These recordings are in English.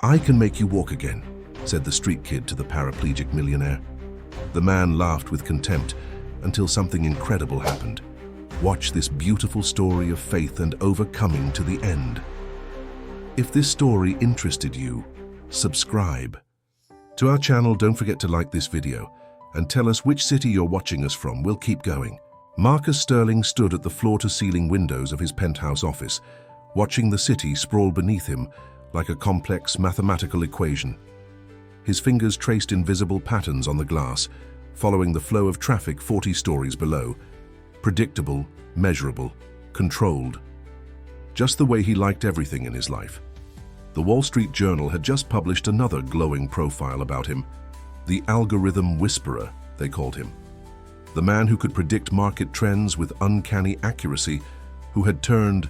"I can make you walk again," said the street kid to the paraplegic millionaire. The man laughed with contempt until something incredible happened. Watch this beautiful story of faith and overcoming to the end. If this story interested you, subscribe to our channel. Don't forget to like this video and tell us which city you're watching us from. We'll keep going. Marcus Sterling stood at the floor-to-ceiling windows of his penthouse office, watching the city sprawl beneath him like a complex mathematical equation. His fingers traced invisible patterns on the glass, following the flow of traffic 40 stories below. Predictable, measurable, controlled. Just the way he liked everything in his life. The Wall Street Journal had just published another glowing profile about him. The algorithm whisperer, they called him. The man who could predict market trends with uncanny accuracy, who had turned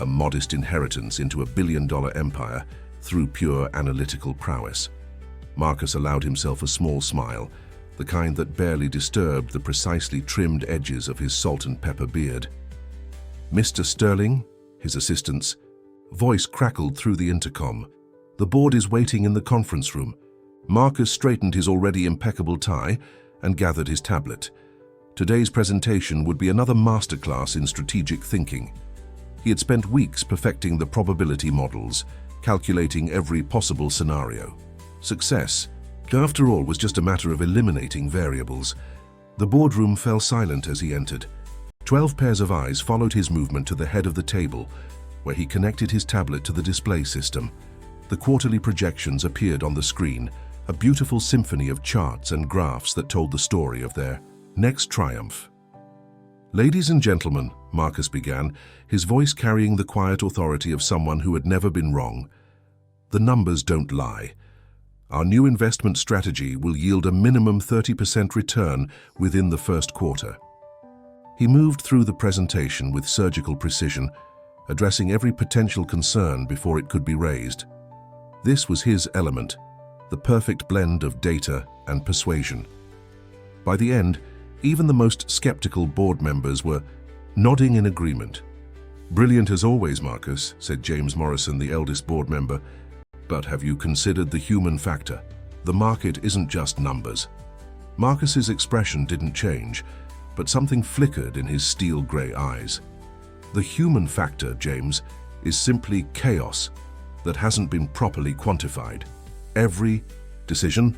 a modest inheritance into a billion-dollar empire through pure analytical prowess. Marcus allowed himself a small smile, the kind that barely disturbed the precisely trimmed edges of his salt and pepper beard. "Mr. Sterling," his assistant's voice crackled through the intercom. "The board is waiting in the conference room." Marcus straightened his already impeccable tie and gathered his tablet. Today's presentation would be another masterclass in strategic thinking. He had spent weeks perfecting the probability models, calculating every possible scenario. Success, after all, was just a matter of eliminating variables. The boardroom fell silent as he entered. 12 pairs of eyes followed his movement to the head of the table, where he connected his tablet to the display system. The quarterly projections appeared on the screen, a beautiful symphony of charts and graphs that told the story of their next triumph. "Ladies and gentlemen," Marcus began, his voice carrying the quiet authority of someone who had never been wrong. "The numbers don't lie. Our new investment strategy will yield a minimum 30% return within the first quarter." He moved through the presentation with surgical precision, addressing every potential concern before it could be raised. This was his element, the perfect blend of data and persuasion. By the end, even the most skeptical board members were nodding in agreement. "Brilliant as always, Marcus," said James Morrison, the eldest board member. "But have you considered the human factor? The market isn't just numbers." Marcus's expression didn't change, but something flickered in his steel-gray eyes. "The human factor, James, is simply chaos that hasn't been properly quantified. Every decision,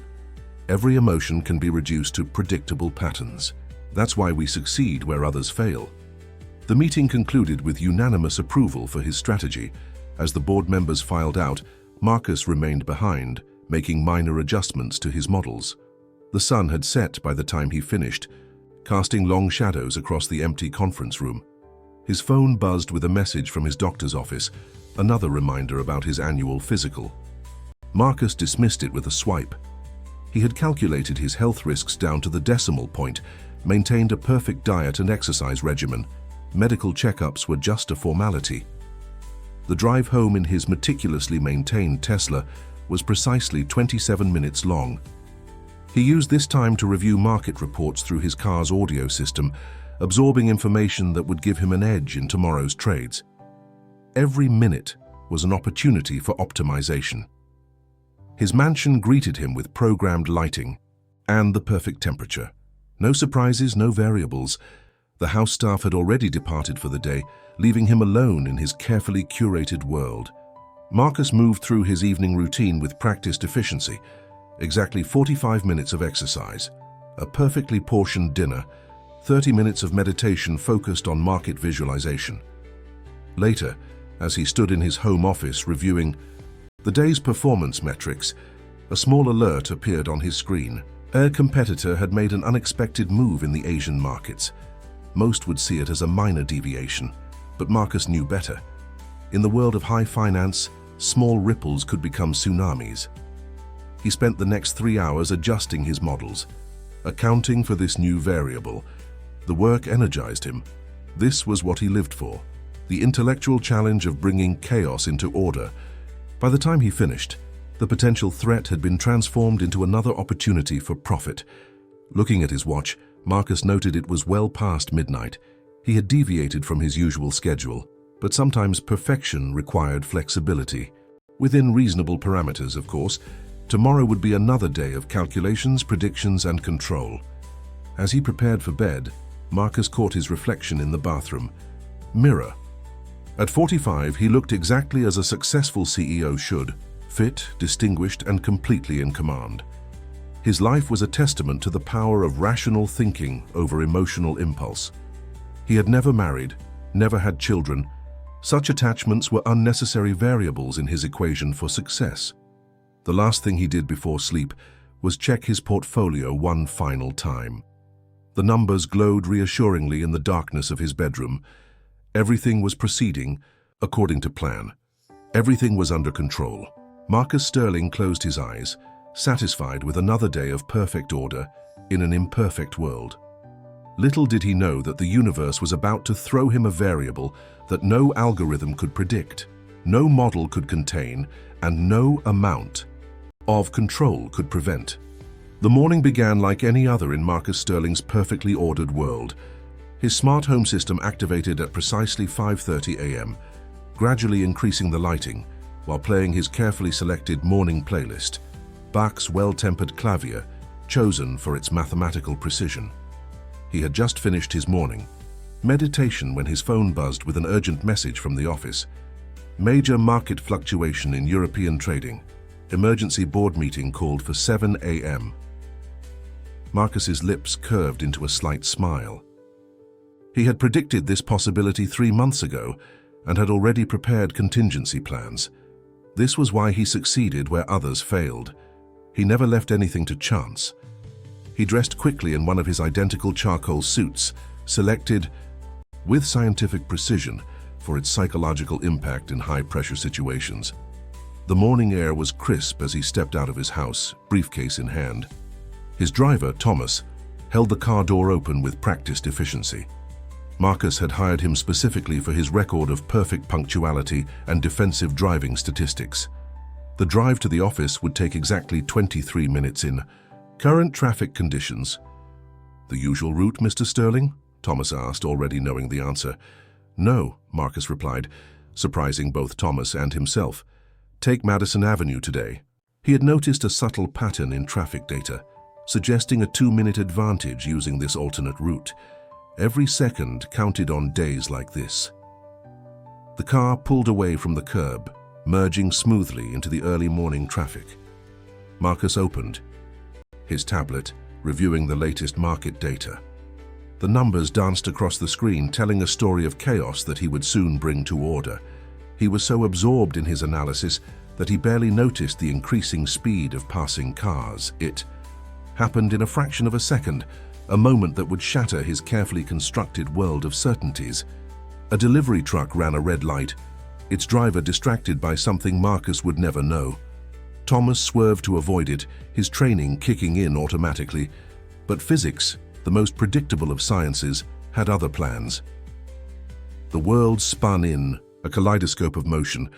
every emotion can be reduced to predictable patterns. That's why we succeed where others fail." The meeting concluded with unanimous approval for his strategy. As the board members filed out, Marcus remained behind, making minor adjustments to his models. The sun had set by the time he finished, casting long shadows across the empty conference room. His phone buzzed with a message from his doctor's office, another reminder about his annual physical. Marcus dismissed it with a swipe. He had calculated his health risks down to the decimal point, maintained a perfect diet and exercise regimen. Medical checkups were just a formality. The drive home in his meticulously maintained Tesla was precisely 27 minutes long. He used this time to review market reports through his car's audio system, absorbing information that would give him an edge in tomorrow's trades. Every minute was an opportunity for optimization. His mansion greeted him with programmed lighting and the perfect temperature. No surprises, no variables. The house staff had already departed for the day, leaving him alone in his carefully curated world. Marcus moved through his evening routine with practiced efficiency. Exactly 45 minutes of exercise, a perfectly portioned dinner, 30 minutes of meditation focused on market visualization. Later, as he stood in his home office reviewing the day's performance metrics, a small alert appeared on his screen. A competitor had made an unexpected move in the Asian markets. Most would see it as a minor deviation, but Marcus knew better. In the world of high finance, small ripples could become tsunamis. He spent the next 3 hours adjusting his models, accounting for this new variable. The work energized him. This was what he lived for, the intellectual challenge of bringing chaos into order. By the time he finished, the potential threat had been transformed into another opportunity for profit. Looking at his watch, Marcus noted it was well past midnight. He had deviated from his usual schedule, but sometimes perfection required flexibility. Within reasonable parameters, of course. Tomorrow would be another day of calculations, predictions, and control. As he prepared for bed, Marcus caught his reflection in the bathroom. Mirror. At 45, he looked exactly as a successful CEO should, fit, distinguished, and completely in command. His life was a testament to the power of rational thinking over emotional impulse. He had never married, never had children. Such attachments were unnecessary variables in his equation for success. The last thing he did before sleep was check his portfolio one final time. The numbers glowed reassuringly in the darkness of his bedroom. Everything was proceeding according to plan. Everything was under control. Marcus Sterling closed his eyes, satisfied with another day of perfect order in an imperfect world. Little did he know that the universe was about to throw him a variable that no algorithm could predict, no model could contain, and no amount of control could prevent. The morning began like any other in Marcus Sterling's perfectly ordered world. His smart home system activated at precisely 5:30 a.m., gradually increasing the lighting while playing his carefully selected morning playlist, Bach's well-tempered clavier, chosen for its mathematical precision. He had just finished his morning meditation when his phone buzzed with an urgent message from the office. Major market fluctuation in European trading. Emergency board meeting called for 7 a.m. Marcus's lips curved into a slight smile. He had predicted this possibility 3 months ago and had already prepared contingency plans. This was why he succeeded where others failed. He never left anything to chance. He dressed quickly in one of his identical charcoal suits, selected with scientific precision for its psychological impact in high-pressure situations. The morning air was crisp as he stepped out of his house, briefcase in hand. His driver, Thomas, held the car door open with practiced efficiency. Marcus had hired him specifically for his record of perfect punctuality and defensive driving statistics. The drive to the office would take exactly 23 minutes in current traffic conditions. "The usual route, Mr. Sterling?" Thomas asked, already knowing the answer. "No," Marcus replied, surprising both Thomas and himself. "Take Madison Avenue today." He had noticed a subtle pattern in traffic data, suggesting a 2-minute advantage using this alternate route. Every second counted on days like this. The car pulled away from the curb, merging smoothly into the early morning traffic. Marcus opened his tablet, reviewing the latest market data. The numbers danced across the screen, telling a story of chaos that he would soon bring to order. He was so absorbed in his analysis that he barely noticed the increasing speed of passing cars. It happened in a fraction of a second, a moment that would shatter his carefully constructed world of certainties. A delivery truck ran a red light, its driver distracted by something Marcus would never know. Thomas swerved to avoid it, his training kicking in automatically. But physics, the most predictable of sciences, had other plans. The world spun in, a kaleidoscope of motion.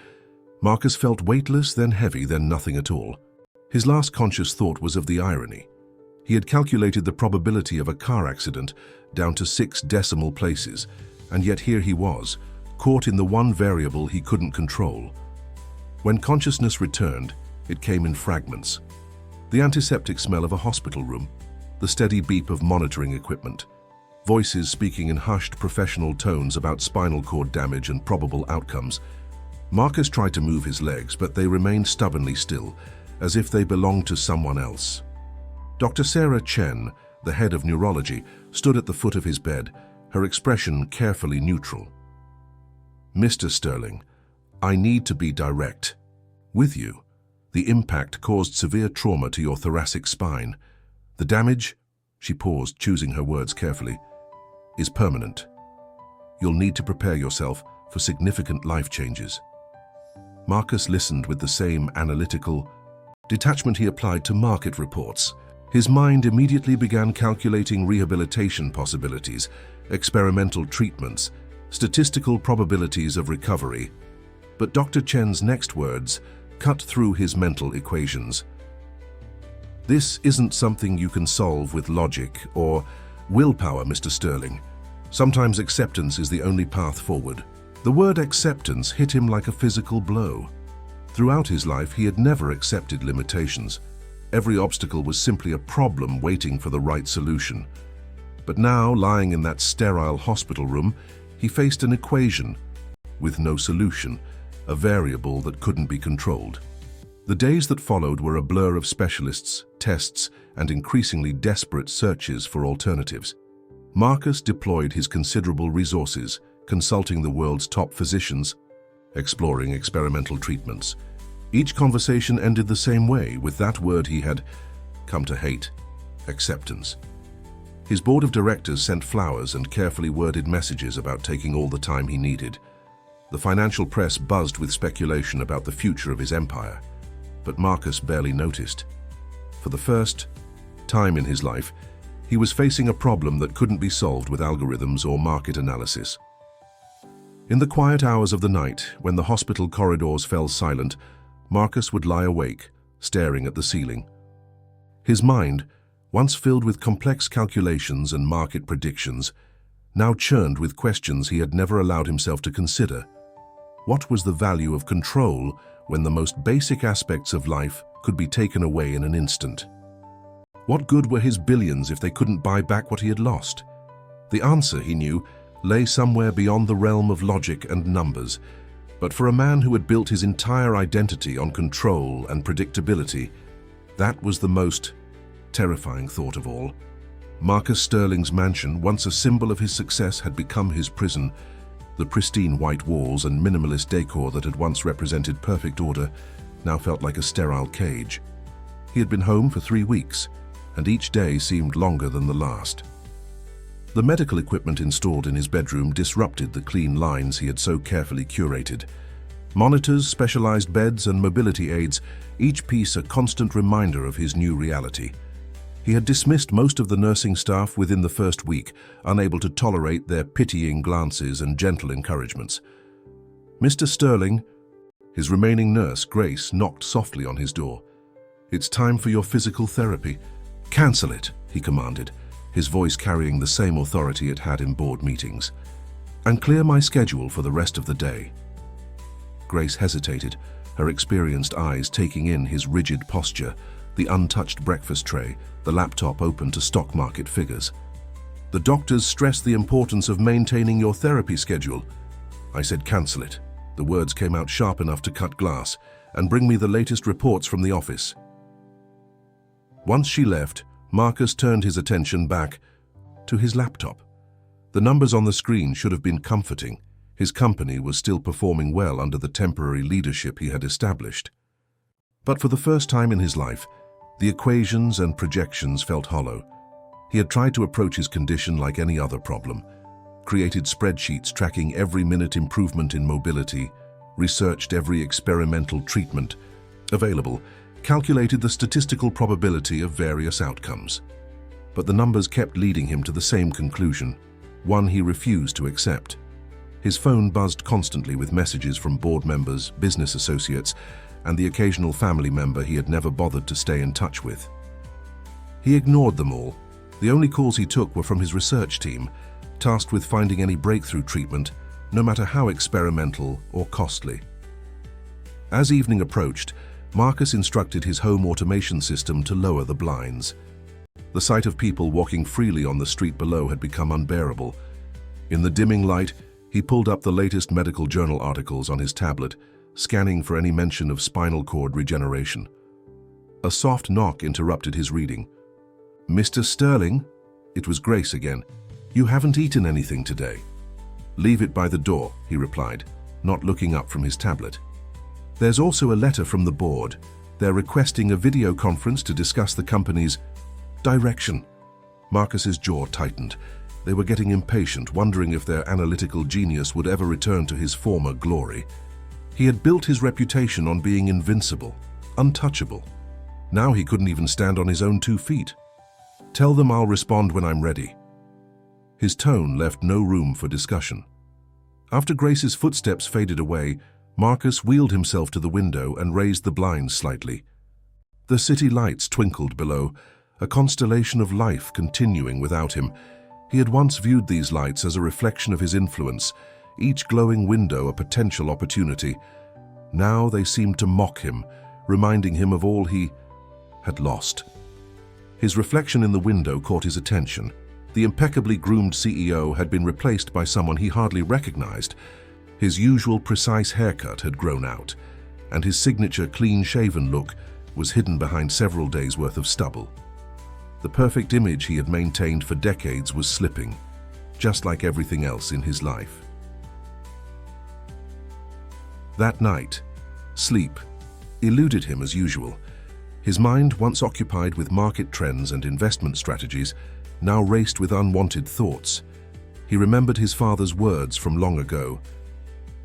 Marcus felt weightless, then heavy, then nothing at all. His last conscious thought was of the irony. He had calculated the probability of a car accident down to 6 decimal places, and yet here he was, caught in the one variable he couldn't control. When consciousness returned, it came in fragments. The antiseptic smell of a hospital room, the steady beep of monitoring equipment, voices speaking in hushed professional tones about spinal cord damage and probable outcomes. Marcus tried to move his legs, but they remained stubbornly still, as if they belonged to someone else. Dr. Sarah Chen, the head of neurology, stood at the foot of his bed, her expression carefully neutral. "Mr. Sterling, I need to be direct with you. The impact caused severe trauma to your thoracic spine. The damage," she paused, choosing her words carefully, "is permanent. You'll need to prepare yourself for significant life changes." Marcus listened with the same analytical detachment he applied to market reports. His mind immediately began calculating rehabilitation possibilities, experimental treatments, statistical probabilities of recovery. But Dr. Chen's next words cut through his mental equations. "This isn't something you can solve with logic or willpower, Mr. Sterling. Sometimes acceptance is the only path forward." The word acceptance hit him like a physical blow. Throughout his life, he had never accepted limitations. Every obstacle was simply a problem waiting for the right solution. But now, lying in that sterile hospital room, he faced an equation with no solution, a variable that couldn't be controlled. The days that followed were a blur of specialists, tests, and increasingly desperate searches for alternatives. Marcus deployed his considerable resources, consulting the world's top physicians, exploring experimental treatments. Each conversation ended the same way, with that word he had come to hate: acceptance. His board of directors sent flowers and carefully worded messages about taking all the time he needed. The financial press buzzed with speculation about the future of his empire, but Marcus barely noticed. For the first time in his life, he was facing a problem that couldn't be solved with algorithms or market analysis. In the quiet hours of the night, when the hospital corridors fell silent, Marcus would lie awake, staring at the ceiling. His mind, once filled with complex calculations and market predictions, now churned with questions he had never allowed himself to consider. What was the value of control when the most basic aspects of life could be taken away in an instant? What good were his billions if they couldn't buy back what he had lost? The answer, he knew, lay somewhere beyond the realm of logic and numbers. But for a man who had built his entire identity on control and predictability, that was the most terrifying thought of all. Marcus Sterling's mansion, once a symbol of his success, had become his prison. The pristine white walls and minimalist decor that had once represented perfect order now felt like a sterile cage. He had been home for 3 weeks, and each day seemed longer than the last. The medical equipment installed in his bedroom disrupted the clean lines he had so carefully curated. Monitors, specialized beds, and mobility aids, each piece a constant reminder of his new reality. He had dismissed most of the nursing staff within the first week, unable to tolerate their pitying glances and gentle encouragements. Mr. Sterling, his remaining nurse, Grace, knocked softly on his door. "It's time for your physical therapy." "Cancel it," he commanded, his voice carrying the same authority it had in board meetings. "And clear my schedule for the rest of the day." Grace hesitated, her experienced eyes taking in his rigid posture, the untouched breakfast tray, the laptop open to stock market figures. "The doctors stress the importance of maintaining your therapy schedule." I said cancel it. The words came out sharp enough to cut glass. "And bring me the latest reports from the office." Once she left, Marcus turned his attention back to his laptop. The numbers on the screen should have been comforting. His company was still performing well under the temporary leadership he had established. But for the first time in his life, the equations and projections felt hollow. He had tried to approach his condition like any other problem, created spreadsheets tracking every minute improvement in mobility, researched every experimental treatment available, calculated the statistical probability of various outcomes. But the numbers kept leading him to the same conclusion, one he refused to accept. His phone buzzed constantly with messages from board members, business associates, and the occasional family member he had never bothered to stay in touch with. He ignored them all. The only calls he took were from his research team, tasked with finding any breakthrough treatment, no matter how experimental or costly. As evening approached, Marcus instructed his home automation system to lower the blinds. The sight of people walking freely on the street below had become unbearable. In the dimming light, he pulled up the latest medical journal articles on his tablet, scanning for any mention of spinal cord regeneration. A soft knock interrupted his reading. "Mr. Sterling?" It was Grace again. "You haven't eaten anything today." "Leave it by the door," he replied, not looking up from his tablet. "There's also a letter from the board. They're requesting a video conference to discuss the company's direction." Marcus's jaw tightened. They were getting impatient, wondering if their analytical genius would ever return to his former glory. He had built his reputation on being invincible, untouchable. Now he couldn't even stand on his own 2 feet. "Tell them I'll respond when I'm ready." His tone left no room for discussion. After Grace's footsteps faded away, Marcus wheeled himself to the window and raised the blinds slightly. The city lights twinkled below, a constellation of life continuing without him. He had once viewed these lights as a reflection of his influence, each glowing window a potential opportunity. Now they seemed to mock him, reminding him of all he had lost. His reflection in the window caught his attention. The impeccably groomed CEO had been replaced by someone he hardly recognized. His usual precise haircut had grown out, and his signature clean-shaven look was hidden behind several days' worth of stubble. The perfect image he had maintained for decades was slipping, just like everything else in his life. That night, sleep eluded him as usual. His mind, once occupied with market trends and investment strategies, now raced with unwanted thoughts. He remembered his father's words from long ago.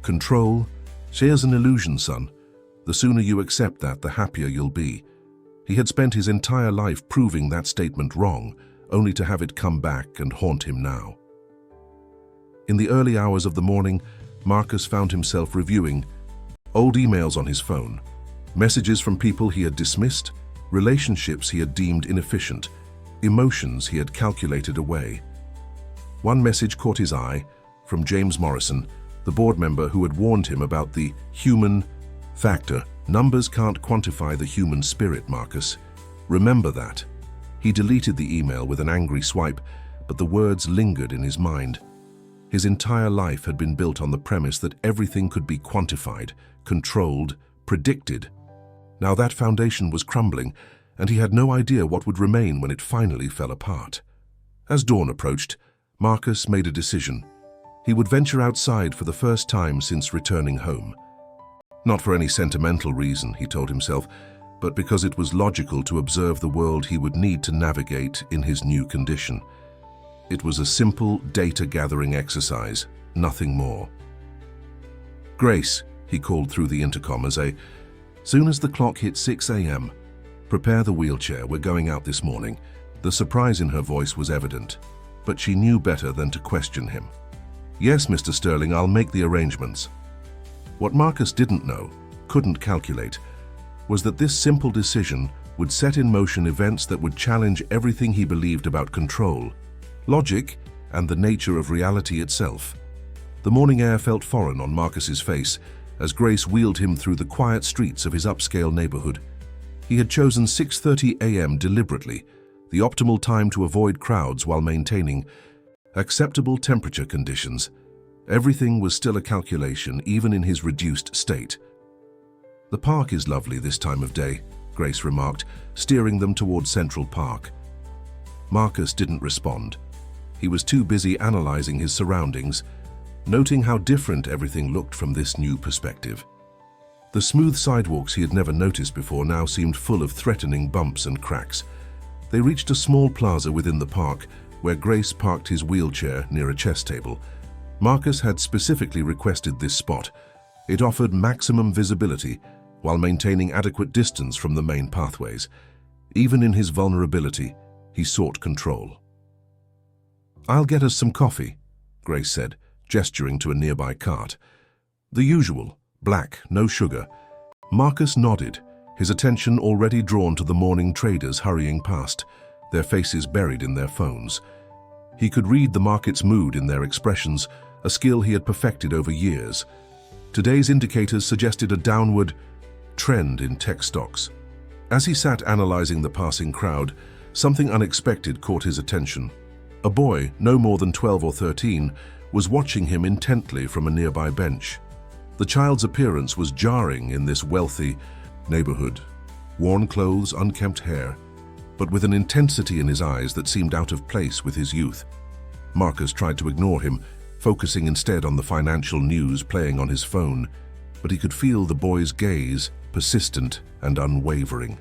"Control, she's an illusion, son. The sooner you accept that, the happier you'll be." He had spent his entire life proving that statement wrong, only to have it come back and haunt him now. In the early hours of the morning, Marcus found himself reviewing old emails on his phone, messages from people he had dismissed, relationships he had deemed inefficient, emotions he had calculated away. One message caught his eye, from James Morrison, the board member who had warned him about the human factor. "Numbers can't quantify the human spirit, Marcus. Remember that." He deleted the email with an angry swipe, but the words lingered in his mind. His entire life had been built on the premise that everything could be quantified, controlled, predicted. Now that foundation was crumbling, and he had no idea what would remain when it finally fell apart. As dawn approached, Marcus made a decision. He would venture outside for the first time since returning home. Not for any sentimental reason, he told himself, but because it was logical to observe the world he would need to navigate in his new condition. It was a simple data-gathering exercise, nothing more. "Grace," he called through the intercom soon as the clock hit 6 a.m., "prepare the wheelchair, we're going out this morning." The surprise in her voice was evident, but she knew better than to question him. "Yes, Mr. Sterling, I'll make the arrangements." What Marcus didn't know, couldn't calculate, was that this simple decision would set in motion events that would challenge everything he believed about control, logic, and the nature of reality itself. The morning air felt foreign on Marcus's face as Grace wheeled him through the quiet streets of his upscale neighborhood. He had chosen 6:30 a.m. deliberately, the optimal time to avoid crowds while maintaining acceptable temperature conditions. Everything was still a calculation, even in his reduced state. "The park is lovely this time of day," Grace remarked, steering them toward Central Park. Marcus didn't respond. He was too busy analyzing his surroundings, noting how different everything looked from this new perspective. The smooth sidewalks he had never noticed before now seemed full of threatening bumps and cracks. They reached a small plaza within the park, where Grace parked his wheelchair near a chess table. Marcus had specifically requested this spot. It offered maximum visibility while maintaining adequate distance from the main pathways. Even in his vulnerability, he sought control. "I'll get us some coffee," Grace said, gesturing to a nearby cart. "The usual, black, no sugar." Marcus nodded, his attention already drawn to the morning traders hurrying past, their faces buried in their phones. He could read the market's mood in their expressions, a skill he had perfected over years. Today's indicators suggested a downward trend in tech stocks. As he sat analyzing the passing crowd, something unexpected caught his attention. A boy, no more than 12 or 13, was watching him intently from a nearby bench. The child's appearance was jarring in this wealthy neighborhood. Worn clothes, unkempt hair, but with an intensity in his eyes that seemed out of place with his youth. Marcus tried to ignore him, focusing instead on the financial news playing on his phone, but he could feel the boy's gaze, persistent and unwavering.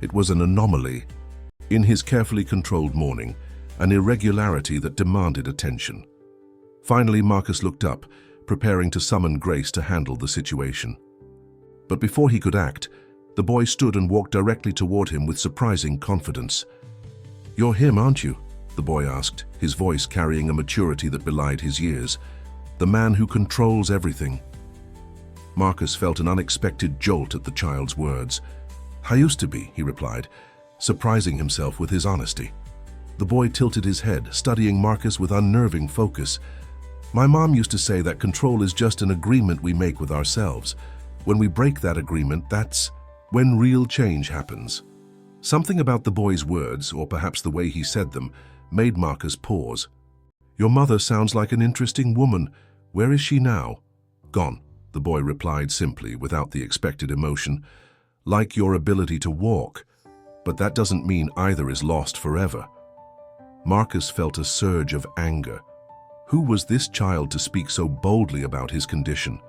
It was an anomaly in his carefully controlled morning, an irregularity that demanded attention. Finally, Marcus looked up, preparing to summon Grace to handle the situation. But before he could act, the boy stood and walked directly toward him with surprising confidence. "You're him, aren't you?" the boy asked, his voice carrying a maturity that belied his years. "The man who controls everything." Marcus felt an unexpected jolt at the child's words. "I used to be," he replied, surprising himself with his honesty. The boy tilted his head, studying Marcus with unnerving focus. "My mom used to say that control is just an agreement we make with ourselves. When we break that agreement, that's when real change happens. Something about the boy's words, or perhaps the way he said them, made Marcus pause. Your mother sounds like an interesting woman. Where is she now? Gone, the boy replied simply, without the expected emotion. Like your ability to walk, but that doesn't mean either is lost forever. Marcus felt a surge of anger. Who was this child to speak so boldly about his condition?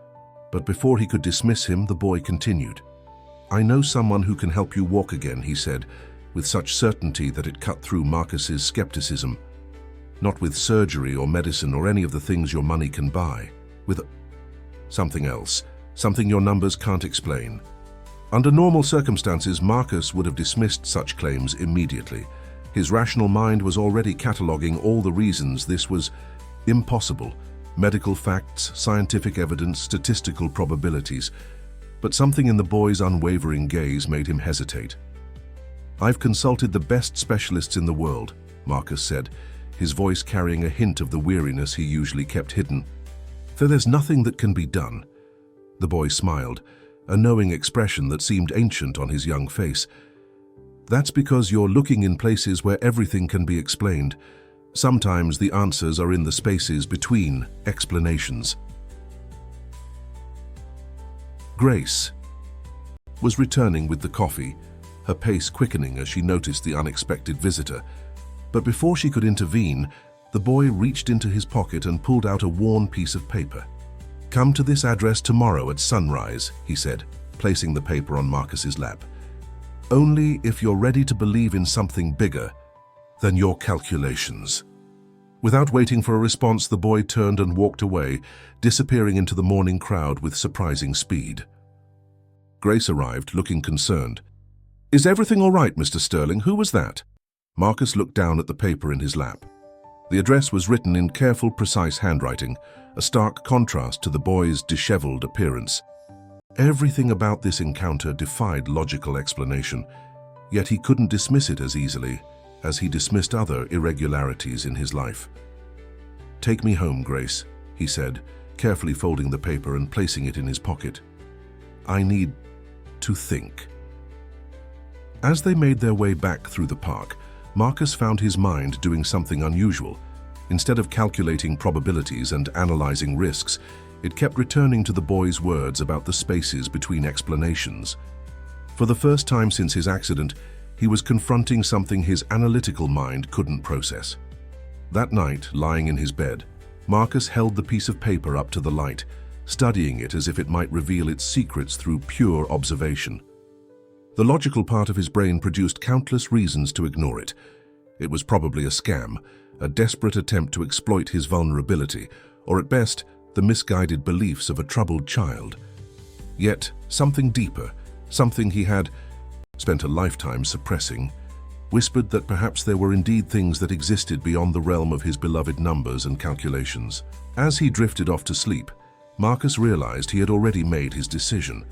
But before he could dismiss him, the boy continued. I know someone who can help you walk again, he said, with such certainty that it cut through Marcus's skepticism. Not with surgery or medicine or any of the things your money can buy. With something else, something your numbers can't explain. Under normal circumstances, Marcus would have dismissed such claims immediately. His rational mind was already cataloguing all the reasons this was impossible. Medical facts, scientific evidence, statistical probabilities. But something in the boy's unwavering gaze made him hesitate. I've consulted the best specialists in the world, Marcus said, his voice carrying a hint of the weariness he usually kept hidden. There's nothing that can be done. The boy smiled, a knowing expression that seemed ancient on his young face. That's because you're looking in places where everything can be explained. Sometimes the answers are in the spaces between explanations. Grace was returning with the coffee, her pace quickening as she noticed the unexpected visitor. But before she could intervene, the boy reached into his pocket and pulled out a worn piece of paper. Come to this address tomorrow at sunrise, he said, placing the paper on Marcus's lap. Only if you're ready to believe in something bigger than your calculations. Without waiting for a response, the boy turned and walked away, disappearing into the morning crowd with surprising speed. Grace arrived, looking concerned. Is everything all right, Mr. Sterling? Who was that? Marcus looked down at the paper in his lap. The address was written in careful, precise handwriting, a stark contrast to the boy's disheveled appearance. Everything about this encounter defied logical explanation, yet he couldn't dismiss it as easily as he dismissed other irregularities in his life. Take me home, Grace, he said, carefully folding the paper and placing it in his pocket. I need to think. As they made their way back through the park, Marcus found his mind doing something unusual. Instead of calculating probabilities and analyzing risks, it kept returning to the boy's words about the spaces between explanations. For the first time since his accident, he was confronting something his analytical mind couldn't process. That night, lying in his bed, Marcus held the piece of paper up to the light, studying it as if it might reveal its secrets through pure observation. The logical part of his brain produced countless reasons to ignore it. It was probably a scam, a desperate attempt to exploit his vulnerability, or at best, the misguided beliefs of a troubled child. Yet, something deeper, something he had spent a lifetime suppressing, whispered that perhaps there were indeed things that existed beyond the realm of his beloved numbers and calculations. As he drifted off to sleep, Marcus realized he had already made his decision,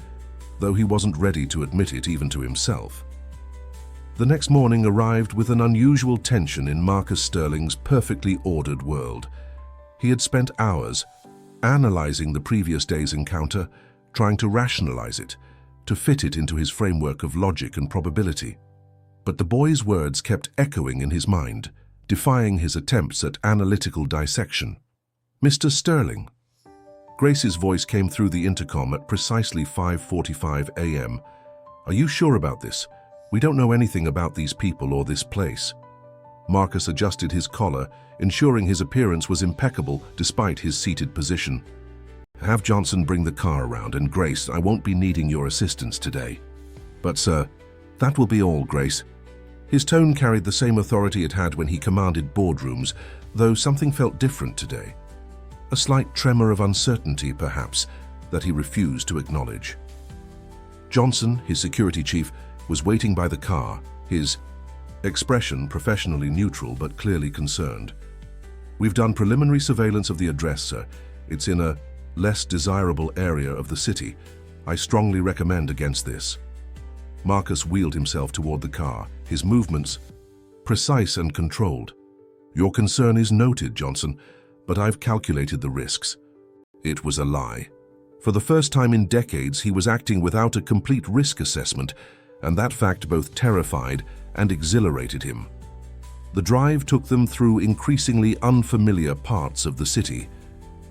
though he wasn't ready to admit it even to himself. The next morning arrived with an unusual tension in Marcus Sterling's perfectly ordered world. He had spent hours analyzing the previous day's encounter, trying to rationalize it, to fit it into his framework of logic and probability. But the boy's words kept echoing in his mind, defying his attempts at analytical dissection. Mr. Sterling. Grace's voice came through the intercom at precisely 5:45 a.m. Are you sure about this? We don't know anything about these people or this place. Marcus adjusted his collar, ensuring his appearance was impeccable despite his seated position. Have Johnson bring the car around, and Grace, I won't be needing your assistance today. But sir, that will be all, Grace. His tone carried the same authority it had when he commanded boardrooms, though something felt different today. A slight tremor of uncertainty, perhaps, that he refused to acknowledge. Johnson, his security chief, was waiting by the car, his expression professionally neutral but clearly concerned. We've done preliminary surveillance of the address, sir. It's in a less desirable area of the city. I strongly recommend against this. Marcus wheeled himself toward the car, his movements precise and controlled. Your concern is noted, Johnson, but I've calculated the risks. It was a lie. For the first time in decades, he was acting without a complete risk assessment, and that fact both terrified and exhilarated him. The drive took them through increasingly unfamiliar parts of the city.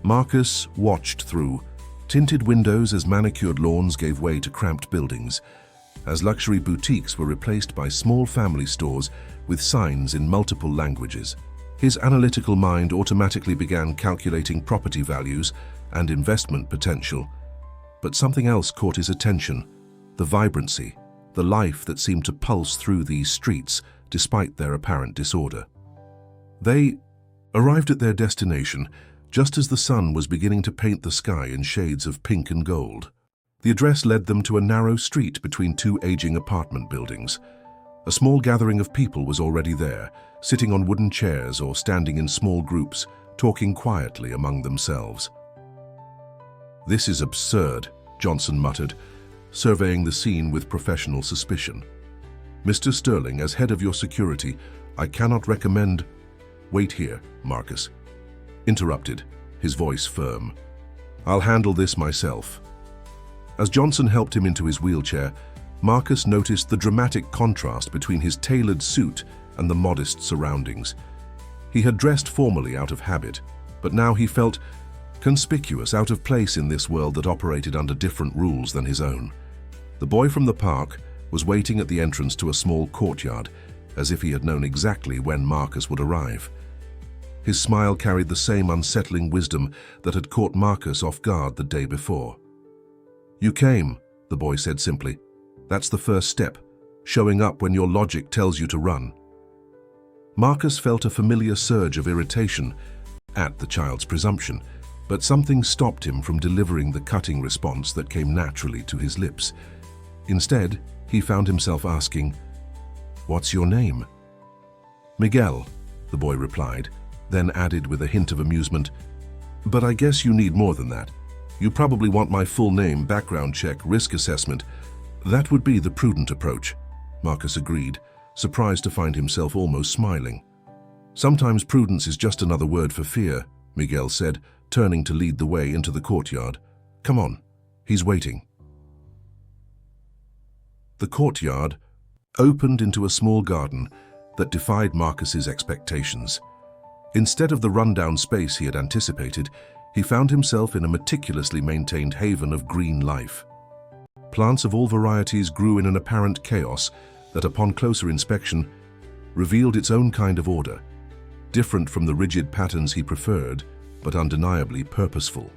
Marcus watched through tinted windows as manicured lawns gave way to cramped buildings, as luxury boutiques were replaced by small family stores with signs in multiple languages. His analytical mind automatically began calculating property values and investment potential. But something else caught his attention: the vibrancy, the life that seemed to pulse through these streets despite their apparent disorder. They arrived at their destination just as the sun was beginning to paint the sky in shades of pink and gold. The address led them to a narrow street between two aging apartment buildings. A small gathering of people was already there, sitting on wooden chairs or standing in small groups, talking quietly among themselves. "This is absurd," Johnson muttered, surveying the scene with professional suspicion. "Mr. Sterling, as head of your security, I cannot recommend—" "Wait here, Marcus," interrupted, his voice firm. "I'll handle this myself." As Johnson helped him into his wheelchair, Marcus noticed the dramatic contrast between his tailored suit and the modest surroundings. He had dressed formally out of habit, but now he felt conspicuous, out of place in this world that operated under different rules than his own. The boy from the park was waiting at the entrance to a small courtyard, as if he had known exactly when Marcus would arrive. His smile carried the same unsettling wisdom that had caught Marcus off guard the day before. "You came," the boy said simply. "That's the first step, showing up when your logic tells you to run." Marcus felt a familiar surge of irritation at the child's presumption, but something stopped him from delivering the cutting response that came naturally to his lips. Instead, he found himself asking, "What's your name?" "Miguel," the boy replied, then added with a hint of amusement, "But I guess you need more than that. You probably want my full name, background check, risk assessment." "That would be the prudent approach," Marcus agreed, surprised to find himself almost smiling. "Sometimes prudence is just another word for fear," Miguel said, turning to lead the way into the courtyard. "Come on, he's waiting." The courtyard opened into a small garden that defied Marcus's expectations. Instead of the rundown space he had anticipated, he found himself in a meticulously maintained haven of green life. Plants of all varieties grew in an apparent chaos that, upon closer inspection, revealed its own kind of order, different from the rigid patterns he preferred, but undeniably purposeful.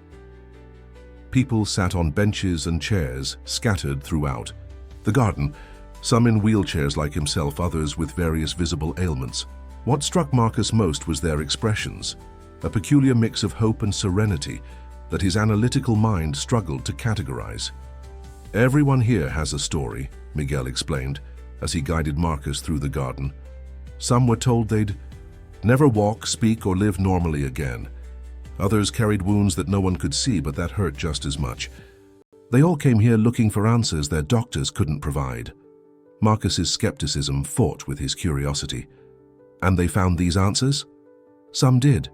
People sat on benches and chairs scattered throughout the garden, some in wheelchairs like himself, others with various visible ailments. What struck Marcus most was their expressions, a peculiar mix of hope and serenity that his analytical mind struggled to categorize. "Everyone here has a story," Miguel explained as he guided Marcus through the garden. "Some were told they'd never walk, speak, or live normally again. Others carried wounds that no one could see, but that hurt just as much. They all came here looking for answers their doctors couldn't provide." Marcus's skepticism fought with his curiosity. "And they found these answers?" "Some did,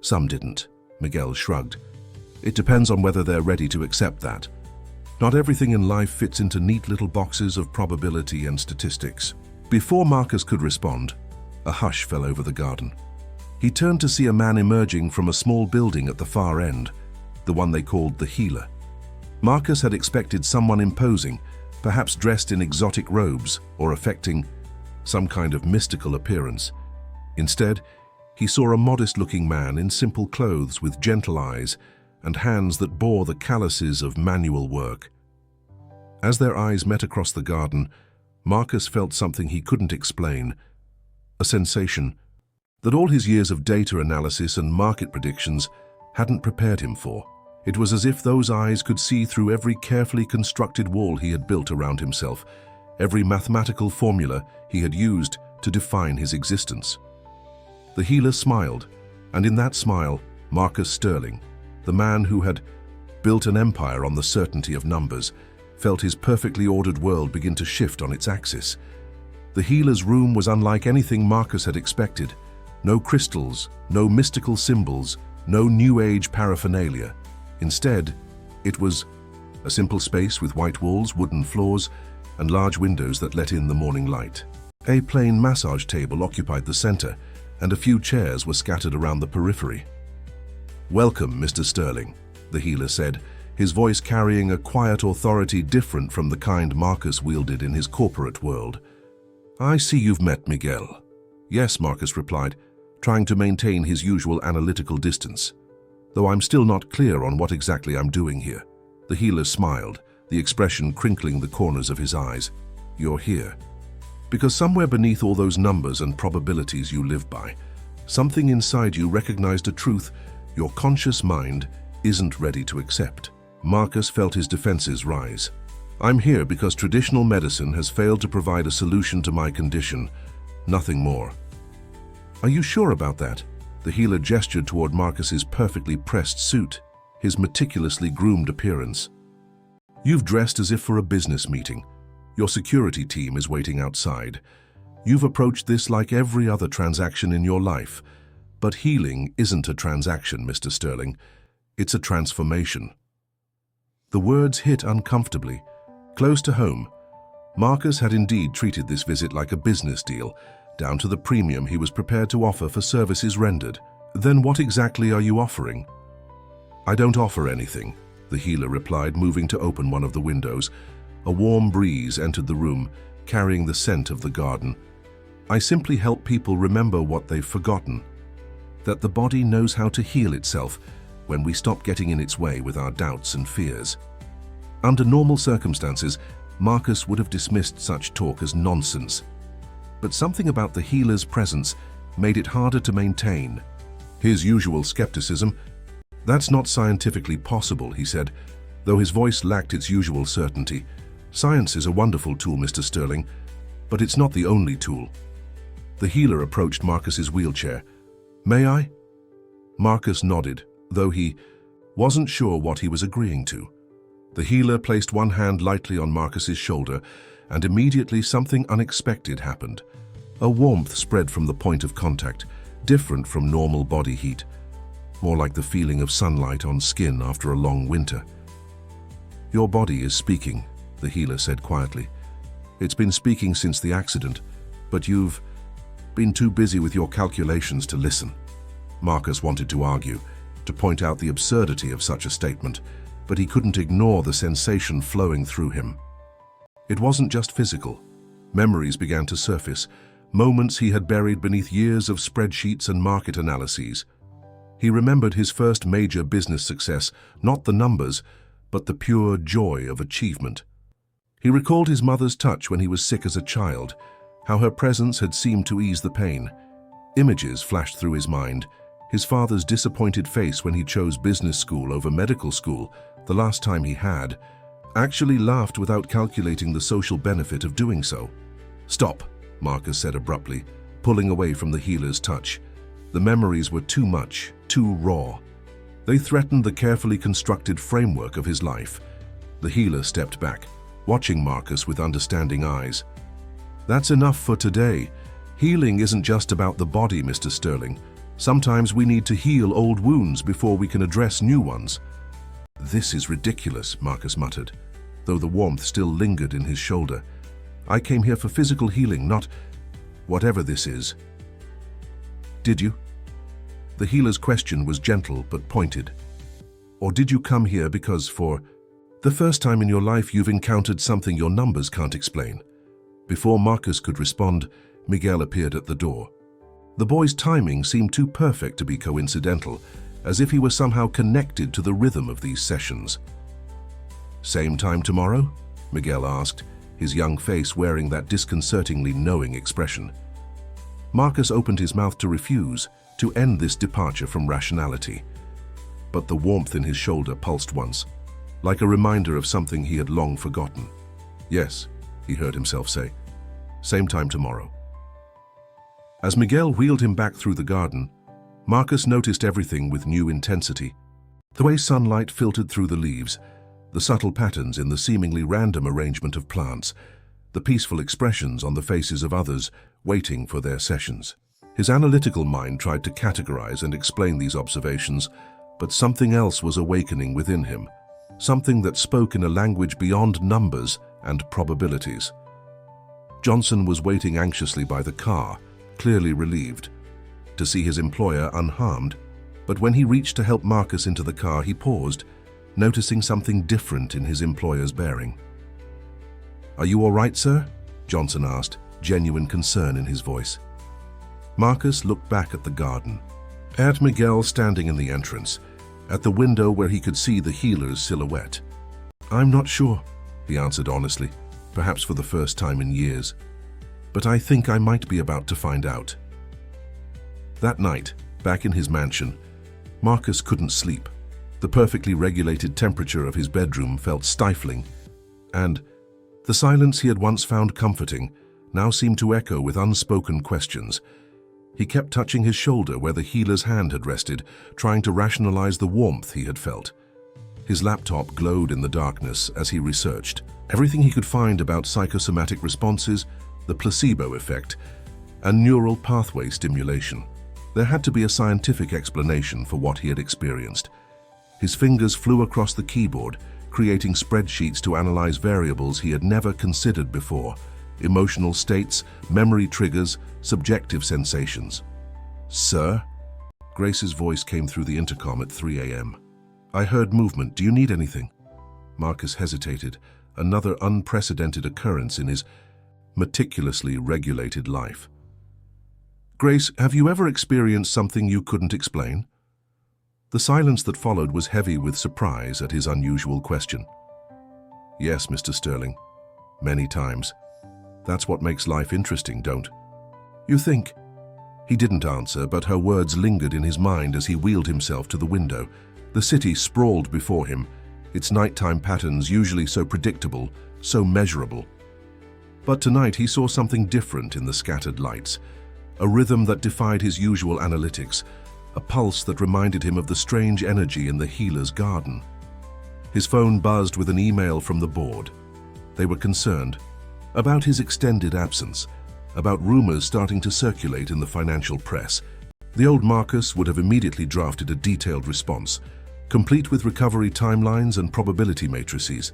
some didn't," Miguel shrugged. "It depends on whether they're ready to accept that. Not everything in life fits into neat little boxes of probability and statistics." Before Marcus could respond, a hush fell over the garden. He turned to see a man emerging from a small building at the far end, the one they called the Healer. Marcus had expected someone imposing, perhaps dressed in exotic robes or affecting some kind of mystical appearance. Instead, he saw a modest-looking man in simple clothes with gentle eyes and hands that bore the calluses of manual work. As their eyes met across the garden, Marcus felt something he couldn't explain, a sensation that all his years of data analysis and market predictions hadn't prepared him for. It was as if those eyes could see through every carefully constructed wall he had built around himself, every mathematical formula he had used to define his existence. The Healer smiled, and in that smile, Marcus Sterling, the man who had built an empire on the certainty of numbers, felt his perfectly ordered world begin to shift on its axis. The Healer's room was unlike anything Marcus had expected. No crystals, no mystical symbols, no New Age paraphernalia. Instead, It was a simple space with white walls, wooden floors, and large windows that let in the morning light. A plain massage table occupied the center, and a few chairs were scattered around the periphery. "Welcome, Mr. Sterling," the healer said, his voice carrying a quiet authority different from the kind Marcus wielded in his corporate world. "I see you've met Miguel." "Yes," Marcus replied, trying to maintain his usual analytical distance. "Though I'm still not clear on what exactly I'm doing here." The healer smiled, the expression crinkling the corners of his eyes. "You're here because somewhere beneath all those numbers and probabilities you live by, something inside you recognized a truth your conscious mind isn't ready to accept." Marcus felt his defenses rise. "I'm here because traditional medicine has failed to provide a solution to my condition, nothing more." "Are you sure about that?" The healer gestured toward Marcus's perfectly pressed suit, his meticulously groomed appearance. "You've dressed as if for a business meeting. Your security team is waiting outside. You've approached this like every other transaction in your life. But healing isn't a transaction, Mr. Sterling. It's a transformation." The words hit uncomfortably. Close to home, Marcus had indeed treated this visit like a business deal, down to the premium he was prepared to offer for services rendered. "Then what exactly are you offering?" "I don't offer anything," the healer replied, moving to open one of the windows. A warm breeze entered the room, carrying the scent of the garden. "I simply help people remember what they've forgotten. That the body knows how to heal itself when we stop getting in its way with our doubts and fears." Under normal circumstances, Marcus would have dismissed such talk as nonsense. But something about the healer's presence made it harder to maintain. His usual skepticism, "That's not scientifically possible," he said, though his voice lacked its usual certainty. "Science is a wonderful tool, Mr. Sterling, but it's not the only tool." The healer approached Marcus's wheelchair. "May I?" Marcus nodded, though he wasn't sure what he was agreeing to. The healer placed one hand lightly on Marcus's shoulder, and immediately something unexpected happened. A warmth spread from the point of contact, different from normal body heat, more like the feeling of sunlight on skin after a long winter. "Your body is speaking," the healer said quietly. "It's been speaking since the accident, but you've been too busy with your calculations to listen." Marcus wanted to argue, to point out the absurdity of such a statement, but he couldn't ignore the sensation flowing through him. It wasn't just physical. Memories began to surface, moments he had buried beneath years of spreadsheets and market analyses. He remembered his first major business success, not the numbers, but the pure joy of achievement. He recalled his mother's touch when he was sick as a child, how her presence had seemed to ease the pain. Images flashed through his mind. His father's disappointed face when he chose business school over medical school, the last time he had, actually laughed without calculating the social benefit of doing so. "Stop," Marcus said abruptly, pulling away from the healer's touch. The memories were too much, too raw. They threatened the carefully constructed framework of his life. The healer stepped back, watching Marcus with understanding eyes. "That's enough for today. Healing isn't just about the body, Mr. Sterling. Sometimes we need to heal old wounds before we can address new ones." "This is ridiculous," Marcus muttered, though the warmth still lingered in his shoulder. "I came here for physical healing, not whatever this is." "Did you?" The healer's question was gentle but pointed. "Or did you come here because for the first time in your life you've encountered something your numbers can't explain?" Before Marcus could respond, Miguel appeared at the door. The boy's timing seemed too perfect to be coincidental, as if he were somehow connected to the rhythm of these sessions. "Same time tomorrow?" Miguel asked, his young face wearing that disconcertingly knowing expression. Marcus opened his mouth to refuse, to end this departure from rationality. But the warmth in his shoulder pulsed once, like a reminder of something he had long forgotten. "Yes," he heard himself say. "Same time tomorrow." As Miguel wheeled him back through the garden, Marcus noticed everything with new intensity. The way sunlight filtered through the leaves, the subtle patterns in the seemingly random arrangement of plants, the peaceful expressions on the faces of others waiting for their sessions. His analytical mind tried to categorize and explain these observations, but something else was awakening within him. something that spoke in a language beyond numbers and probabilities. Johnson was waiting anxiously by the car, clearly relieved to see his employer unharmed, but when he reached to help Marcus into the car, he paused, noticing something different in his employer's bearing. "Are you all right, sir?" Johnson asked, genuine concern in his voice. Marcus looked back at the garden, at Miguel standing in the entrance, at the window where he could see the healer's silhouette. "I'm not sure," he answered honestly, perhaps for the first time in years. "But I think I might be about to find out." That night, back in his mansion, Marcus couldn't sleep. The perfectly regulated temperature of his bedroom felt stifling, and the silence he had once found comforting now seemed to echo with unspoken questions. He kept touching his shoulder where the healer's hand had rested, trying to rationalize the warmth he had felt. His laptop glowed in the darkness as he researched everything he could find about psychosomatic responses, the placebo effect, and neural pathway stimulation. There had to be a scientific explanation for what he had experienced. His fingers flew across the keyboard, creating spreadsheets to analyze variables he had never considered before: emotional states, memory triggers, subjective sensations. "Sir?" Grace's voice came through the intercom at 3 a.m. "I heard movement. Do you need anything?" Marcus hesitated, another unprecedented occurrence in his meticulously regulated life. "Grace, have you ever experienced something you couldn't explain?" The silence that followed was heavy with surprise at his unusual question. "Yes, Mr. Sterling. Many times. That's what makes life interesting, don't you think?" He didn't answer, but her words lingered in his mind as he wheeled himself to the window. The city sprawled before him, its nighttime patterns usually so predictable, so measurable. But tonight he saw something different in the scattered lights, a rhythm that defied his usual analytics, a pulse that reminded him of the strange energy in the healer's garden. His phone buzzed with an email from the board. They were concerned about his extended absence, about rumors starting to circulate in the financial press. The old Marcus would have immediately drafted a detailed response, complete with recovery timelines and probability matrices.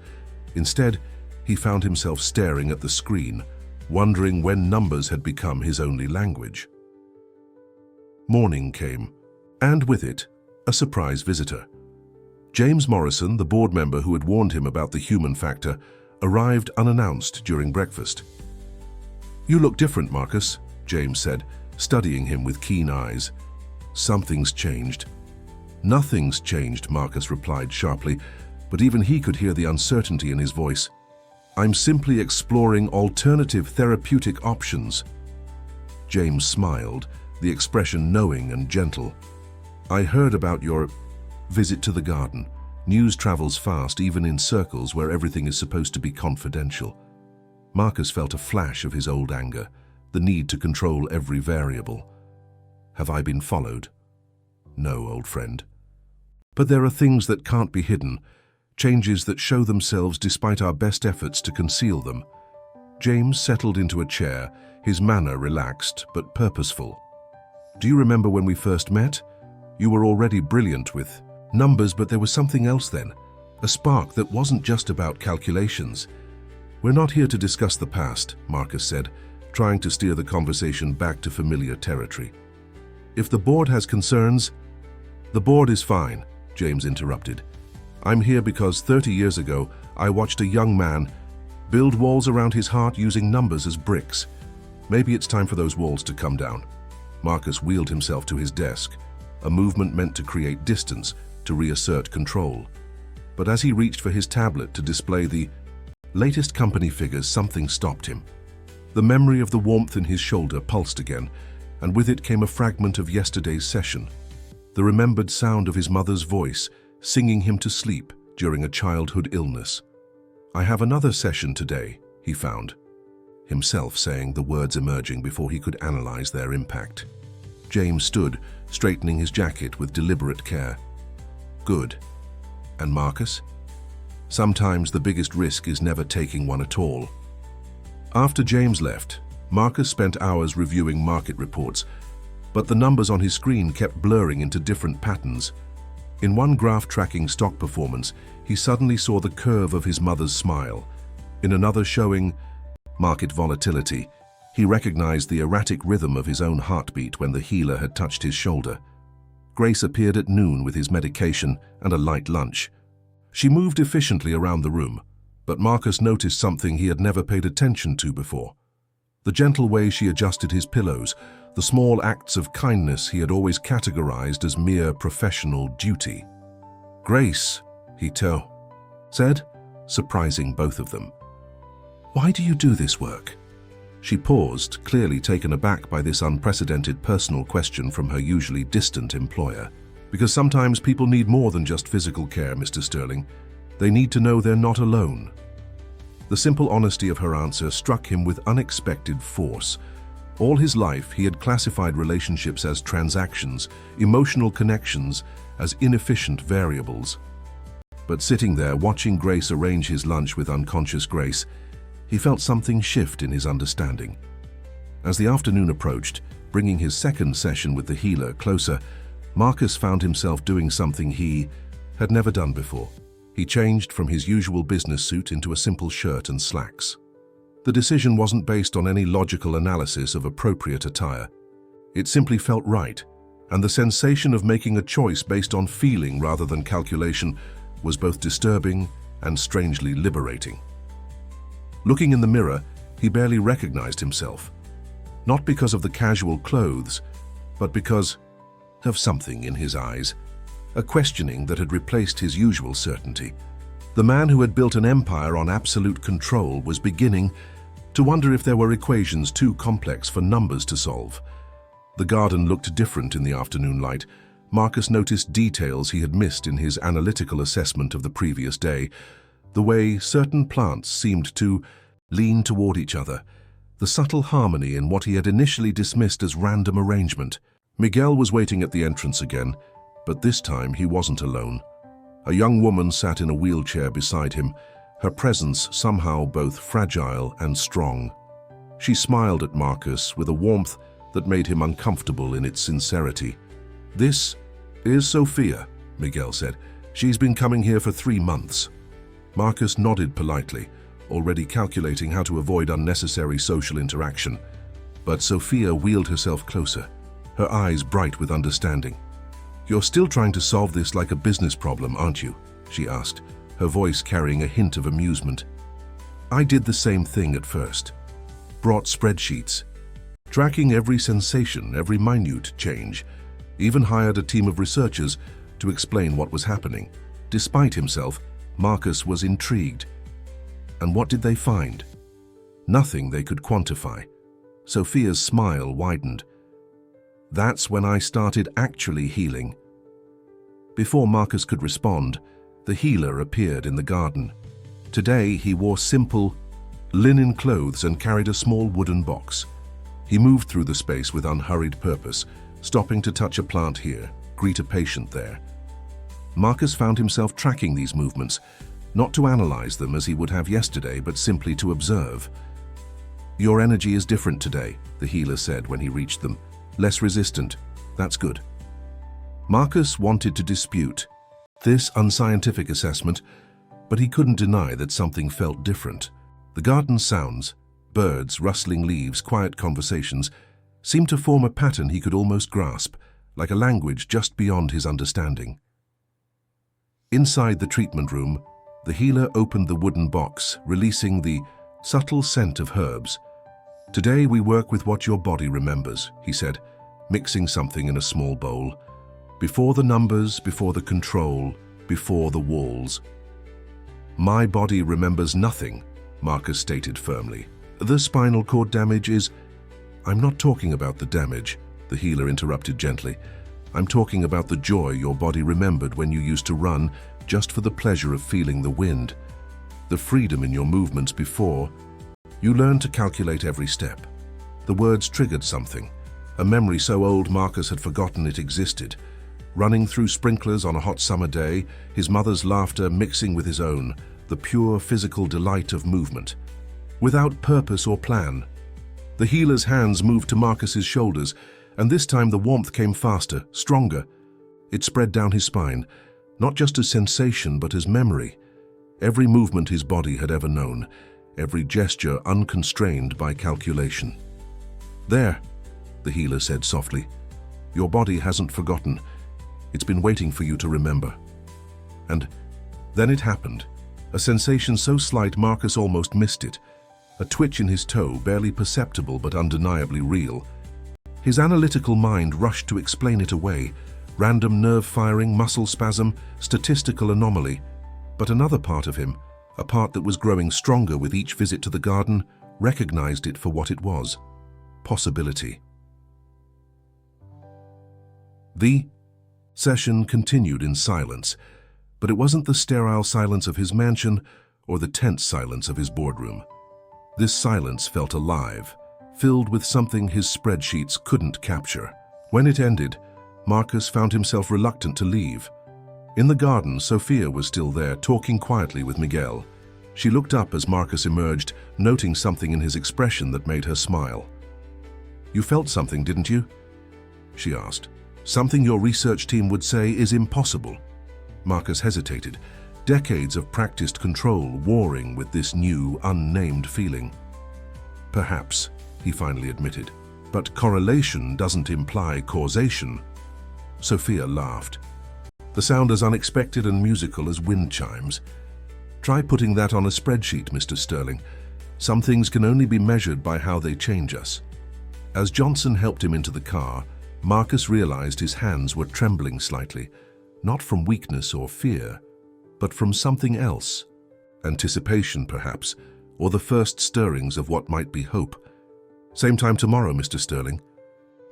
Instead, he found himself staring at the screen, wondering when numbers had become his only language. Morning came, and with it, a surprise visitor. James Morrison, the board member who had warned him about the human factor, arrived unannounced during breakfast. "You look different, Marcus," James said, studying him with keen eyes. "Something's changed." "Nothing's changed," Marcus replied sharply, but even he could hear the uncertainty in his voice. "I'm simply exploring alternative therapeutic options." James smiled, the expression knowing and gentle. "I heard about your visit to the garden. News travels fast, even in circles where everything is supposed to be confidential." Marcus felt a flash of his old anger, the need to control every variable. "Have I been followed?" "No, old friend. But there are things that can't be hidden, changes that show themselves despite our best efforts to conceal them." James settled into a chair, his manner relaxed but purposeful. "Do you remember when we first met? You were already brilliant with numbers, but there was something else then, a spark that wasn't just about calculations." "We're not here to discuss the past," Marcus said, trying to steer the conversation back to familiar territory. "If the board has concerns—" "The board is fine," James interrupted. "I'm here because 30 years ago, I watched a young man build walls around his heart using numbers as bricks. Maybe it's time for those walls to come down." Marcus wheeled himself to his desk, a movement meant to create distance, to reassert control. But as he reached for his tablet to display the latest company figures, something stopped him. The memory of the warmth in his shoulder pulsed again, and with it came a fragment of yesterday's session. The remembered sound of his mother's voice, singing him to sleep during a childhood illness. "I have another session today," he found himself saying, the words emerging before he could analyze their impact. James stood, straightening his jacket with deliberate care. "Good. And Marcus?" "Sometimes the biggest risk is never taking one at all." After James left, Marcus spent hours reviewing market reports, but the numbers on his screen kept blurring into different patterns. In one graph tracking stock performance, he suddenly saw the curve of his mother's smile. In another showing market volatility, he recognized the erratic rhythm of his own heartbeat when the healer had touched his shoulder. Grace appeared at noon with his medication and a light lunch. She moved efficiently around the room, but Marcus noticed something he had never paid attention to before. The gentle way she adjusted his pillows, the small acts of kindness he had always categorized as mere professional duty. "Grace," he said, surprising both of them. "Why do you do this work?" She paused, clearly taken aback by this unprecedented personal question from her usually distant employer. "Because sometimes people need more than just physical care, Mr. Sterling. They need to know they're not alone." The simple honesty of her answer struck him with unexpected force. All his life, he had classified relationships as transactions, emotional connections as inefficient variables. But sitting there, watching Grace arrange his lunch with unconscious grace, he felt something shift in his understanding. As the afternoon approached, bringing his second session with the healer closer, Marcus found himself doing something he had never done before. He changed from his usual business suit into a simple shirt and slacks. The decision wasn't based on any logical analysis of appropriate attire. It simply felt right, and the sensation of making a choice based on feeling rather than calculation was both disturbing and strangely liberating. Looking in the mirror, he barely recognized himself, not because of the casual clothes, but because of something in his eyes, a questioning that had replaced his usual certainty. The man who had built an empire on absolute control was beginning to wonder if there were equations too complex for numbers to solve. The garden looked different in the afternoon light. Marcus noticed details he had missed in his analytical assessment of the previous day, the way certain plants seemed to lean toward each other, the subtle harmony in what he had initially dismissed as random arrangement. Miguel was waiting at the entrance again, but this time he wasn't alone. A young woman sat in a wheelchair beside him, her presence somehow both fragile and strong. She smiled at Marcus with a warmth that made him uncomfortable in its sincerity. "This is Sophia," Miguel said. "She's been coming here for 3 months. Marcus nodded politely, already calculating how to avoid unnecessary social interaction. But Sophia wheeled herself closer, her eyes bright with understanding. "You're still trying to solve this like a business problem, aren't you?" she asked, her voice carrying a hint of amusement. "I did the same thing at first. Brought spreadsheets, tracking every sensation, every minute change, even hired a team of researchers to explain what was happening. Despite himself, Marcus was intrigued. And what did they find? Nothing they could quantify. Sophia's smile widened. That's when I started actually healing." Before Marcus could respond, the healer appeared in the garden. Today he wore simple, linen clothes and carried a small wooden box. He moved through the space with unhurried purpose, stopping to touch a plant here, greet a patient there. Marcus found himself tracking these movements, not to analyze them as he would have yesterday, but simply to observe. "Your energy is different today," the healer said when he reached them. "Less resistant. That's good." Marcus wanted to dispute this unscientific assessment, but he couldn't deny that something felt different. The garden sounds, birds, rustling leaves, quiet conversations, seemed to form a pattern he could almost grasp, like a language just beyond his understanding. Inside the treatment room, the healer opened the wooden box, releasing the subtle scent of herbs. "Today we work with what your body remembers," he said, mixing something in a small bowl. "Before the numbers, before the control, before the walls." "My body remembers nothing," Marcus stated firmly. "The spinal cord damage is—" "I'm not talking about the damage," the healer interrupted gently. "I'm talking about the joy your body remembered when you used to run just for the pleasure of feeling the wind. The freedom in your movements before. You learned to calculate every step." The words triggered something, a memory so old Marcus had forgotten it existed. Running through sprinklers on a hot summer day, his mother's laughter mixing with his own, the pure physical delight of movement. Without purpose or plan. The healer's hands moved to Marcus's shoulders, and this time the warmth came faster, stronger. It spread down his spine, Not just as sensation, but as memory. Every movement his body had ever known, every gesture unconstrained by calculation. "There," the healer said softly. "Your body hasn't forgotten. It's been waiting for you to remember." And then it happened. A sensation so slight Marcus almost missed it. A twitch in his toe, barely perceptible but undeniably real. His analytical mind rushed to explain it away. Random nerve firing, muscle spasm, statistical anomaly. But another part of him, a part that was growing stronger with each visit to the garden, recognized it for what it was: possibility. The session continued in silence, but it wasn't the sterile silence of his mansion or the tense silence of his boardroom. This silence felt alive, filled with something his spreadsheets couldn't capture. When it ended, Marcus found himself reluctant to leave. In the garden, Sophia was still there, talking quietly with Miguel. She looked up as Marcus emerged, noting something in his expression that made her smile. "You felt something, didn't you?" she asked. "Something your research team would say is impossible." Marcus hesitated, decades of practiced control warring with this new, unnamed feeling. "Perhaps," he finally admitted, "but correlation doesn't imply causation." Sophia laughed. The sound as unexpected and musical as wind chimes. "Try putting that on a spreadsheet, Mr. Sterling. Some things can only be measured by how they change us." As Johnson helped him into the car, Marcus realized his hands were trembling slightly, not from weakness or fear, but from something else. Anticipation, perhaps, or the first stirrings of what might be hope. "Same time tomorrow, Mr. Sterling?"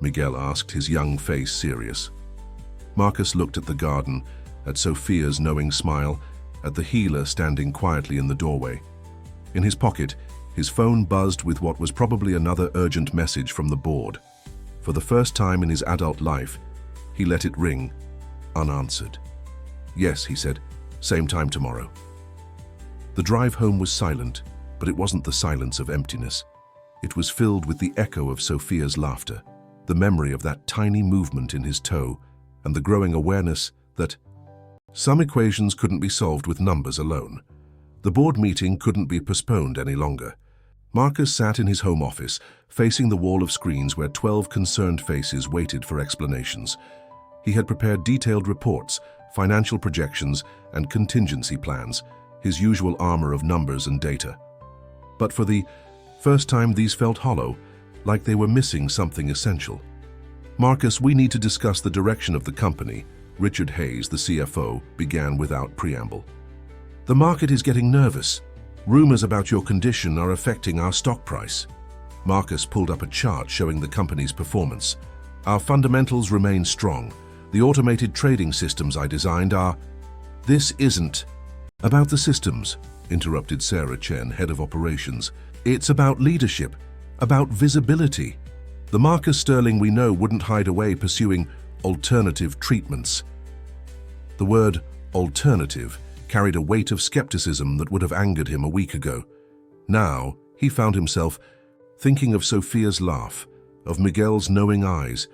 Miguel asked, his young face serious. Marcus looked at the garden, at Sophia's knowing smile, at the healer standing quietly in the doorway. In his pocket, his phone buzzed with what was probably another urgent message from the board. For the first time in his adult life, he let it ring, unanswered. "Yes," he said, "same time tomorrow." The drive home was silent, but it wasn't the silence of emptiness. It was filled with the echo of Sophia's laughter, the memory of that tiny movement in his toe, and the growing awareness that some equations couldn't be solved with numbers alone. The board meeting couldn't be postponed any longer. Marcus sat in his home office, facing the wall of screens where 12 concerned faces waited for explanations. He had prepared detailed reports, financial projections, and contingency plans, his usual armor of numbers and data. But for the first time, these felt hollow, like they were missing something essential. "Marcus, we need to discuss the direction of the company," Richard Hayes, the CFO, began without preamble. "The market is getting nervous. Rumors about your condition are affecting our stock price." Marcus pulled up a chart showing the company's performance. "Our fundamentals remain strong. The automated trading systems I designed are—" "This isn't about the systems," interrupted Sarah Chen, head of operations. "It's about leadership, about visibility. The Marcus Sterling we know wouldn't hide away pursuing alternative treatments." The word alternative carried a weight of skepticism that would have angered him a week ago. Now, he found himself thinking of Sophia's laugh, of Miguel's knowing eyes,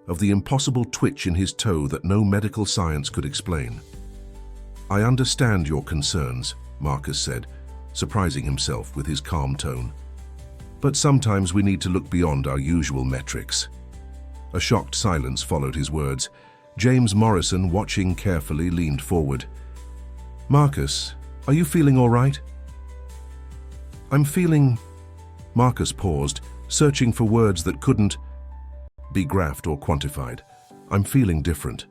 of the impossible twitch in his toe that no medical science could explain. "I understand your concerns," Marcus said, surprising himself with his calm tone. "But sometimes we need to look beyond our usual metrics." A shocked silence followed his words. James Morrison, watching carefully, leaned forward. "Marcus, are you feeling all right?" "I'm feeling—" Marcus paused, searching for words that couldn't be graphed or quantified. "I'm feeling different."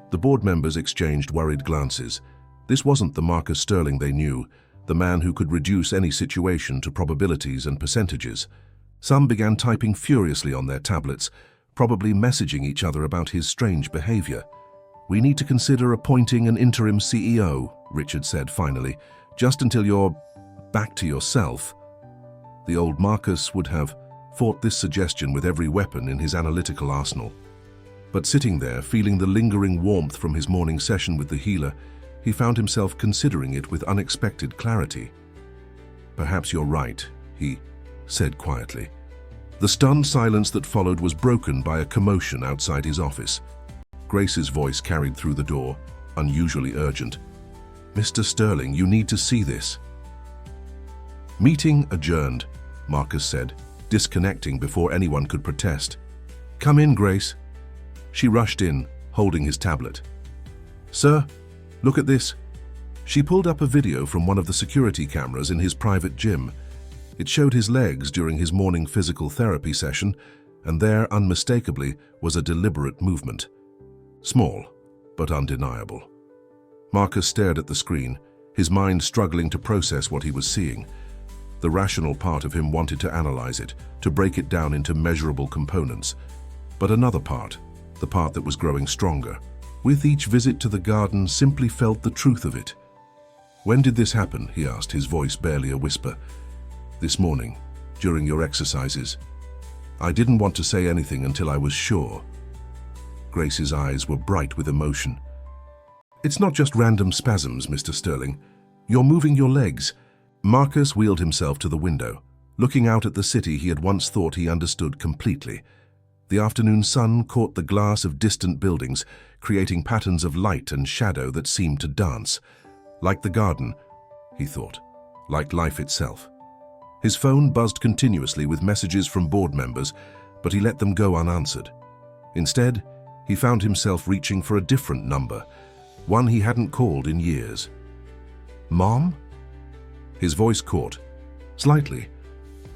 The board members exchanged worried glances. This wasn't the Marcus Sterling they knew, the man who could reduce any situation to probabilities and percentages. Some began typing furiously on their tablets, probably messaging each other about his strange behavior. "We need to consider appointing an interim CEO," Richard said finally, "just until you're back to yourself." The old Marcus would have fought this suggestion with every weapon in his analytical arsenal. But sitting there, feeling the lingering warmth from his morning session with the healer, he found himself considering it with unexpected clarity. "Perhaps you're right," he said quietly. The stunned silence that followed was broken by a commotion outside his office. Grace's voice carried through the door. unusually urgent. "Mr. Sterling, you need to see this." "Meeting adjourned," Marcus said, disconnecting before anyone could protest. "Come in, Grace." She rushed in, holding his tablet. "Sir, look at this." She pulled up a video from one of the security cameras in his private gym. It showed his legs during his morning physical therapy session, and there, unmistakably, was a deliberate movement. Small, but undeniable. Marcus stared at the screen, his mind struggling to process what he was seeing. The rational part of him wanted to analyze it, to break it down into measurable components. But another part, the part that was growing stronger, with each visit to the garden, simply felt the truth of it. "When did this happen?" he asked, his voice barely a whisper. "This morning, during your exercises. I didn't want to say anything until I was sure." Grace's eyes were bright with emotion. "It's not just random spasms, Mr. Sterling. You're moving your legs." Marcus wheeled himself to the window, looking out at the city he had once thought he understood completely. The afternoon sun caught the glass of distant buildings, creating patterns of light and shadow that seemed to dance. Like the garden, he thought, like life itself. His phone buzzed continuously with messages from board members, but he let them go unanswered. Instead, he found himself reaching for a different number, one he hadn't called in years. "Mom?" His voice caught. "Slightly.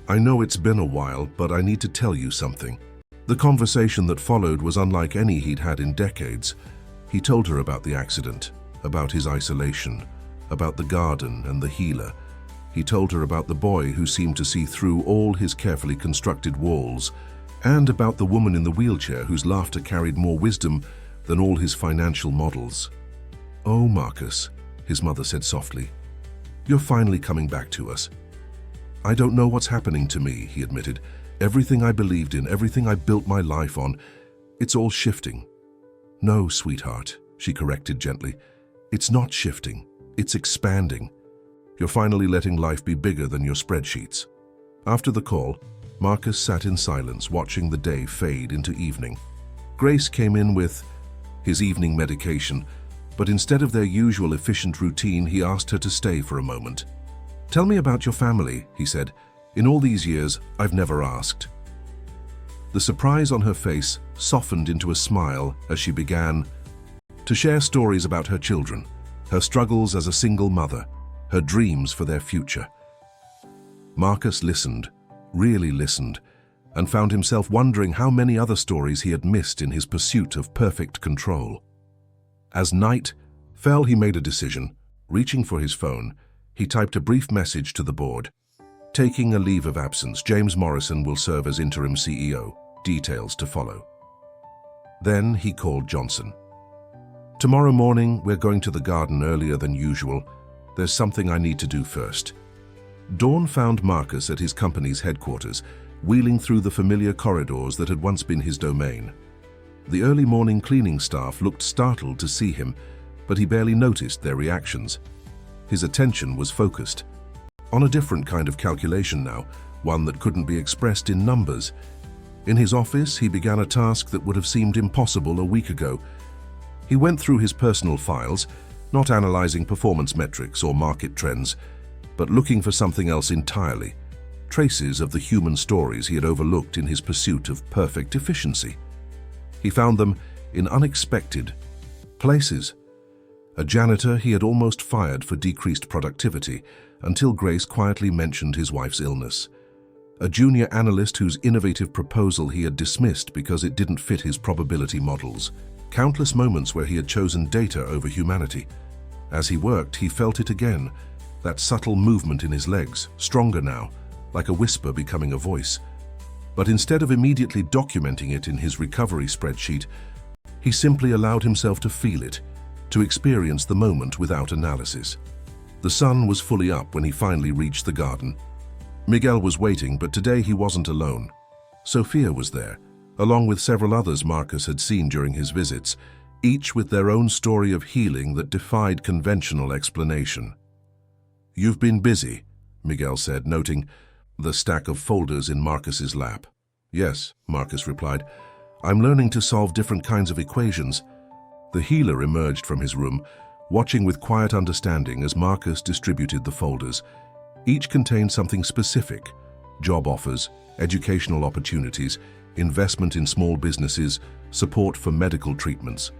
I know it's been a while, but I need to tell you something." The conversation that followed was unlike any he'd had in decades. He told her about the accident, about his isolation, about the garden and the healer. He told her about the boy who seemed to see through all his carefully constructed walls, and about the woman in the wheelchair whose laughter carried more wisdom than all his financial models. "Oh, Marcus," his mother said softly, "you're finally coming back to us." "I don't know what's happening to me," he admitted. "Everything I believed in, everything I built my life on, it's all shifting." "No, sweetheart," she corrected gently. "It's not shifting, it's expanding. You're finally letting life be bigger than your spreadsheets." After the call, Marcus sat in silence, watching the day fade into evening. Grace came in with his evening medication, but instead of their usual efficient routine, he asked her to stay for a moment. "Tell me about your family," he said. "In all these years, I've never asked." The surprise on her face softened into a smile as she began to share stories about her children, her struggles as a single mother, her dreams for their future. Marcus listened, really listened, and found himself wondering how many other stories he had missed in his pursuit of perfect control. As night fell, he made a decision. Reaching for his phone, he typed a brief message to the board. "Taking a leave of absence. James Morrison will serve as interim CEO. Details to follow." Then he called Johnson. "Tomorrow morning, we're going to the garden earlier than usual. There's something I need to do first." Dawn found Marcus at his company's headquarters, wheeling through the familiar corridors that had once been his domain. The early morning cleaning staff looked startled to see him, but he barely noticed their reactions. His attention was focused on a different kind of calculation now, one that couldn't be expressed in numbers. In his office, he began a task that would have seemed impossible a week ago. He went through his personal files, not analyzing performance metrics or market trends, but looking for something else entirely, traces of the human stories he had overlooked in his pursuit of perfect efficiency. He found them in unexpected places. A janitor he had almost fired for decreased productivity, until Grace quietly mentioned his wife's illness. A junior analyst whose innovative proposal he had dismissed because it didn't fit his probability models. Countless moments where he had chosen data over humanity. As he worked, he felt it again, that subtle movement in his legs, stronger now, like a whisper becoming a voice. But instead of immediately documenting it in his recovery spreadsheet, he simply allowed himself to feel it, to experience the moment without analysis. The sun was fully up when he finally reached the garden. Miguel was waiting, but today he wasn't alone. Sophia was there, along with several others Marcus had seen during his visits, each with their own story of healing that defied conventional explanation. "You've been busy," Miguel said, noting the stack of folders in Marcus's lap. "Yes," Marcus replied. "I'm learning to solve different kinds of equations." The healer emerged from his room, watching with quiet understanding as Marcus distributed the folders. Each contained something specific: job offers, educational opportunities, investment in small businesses, support for medical treatments.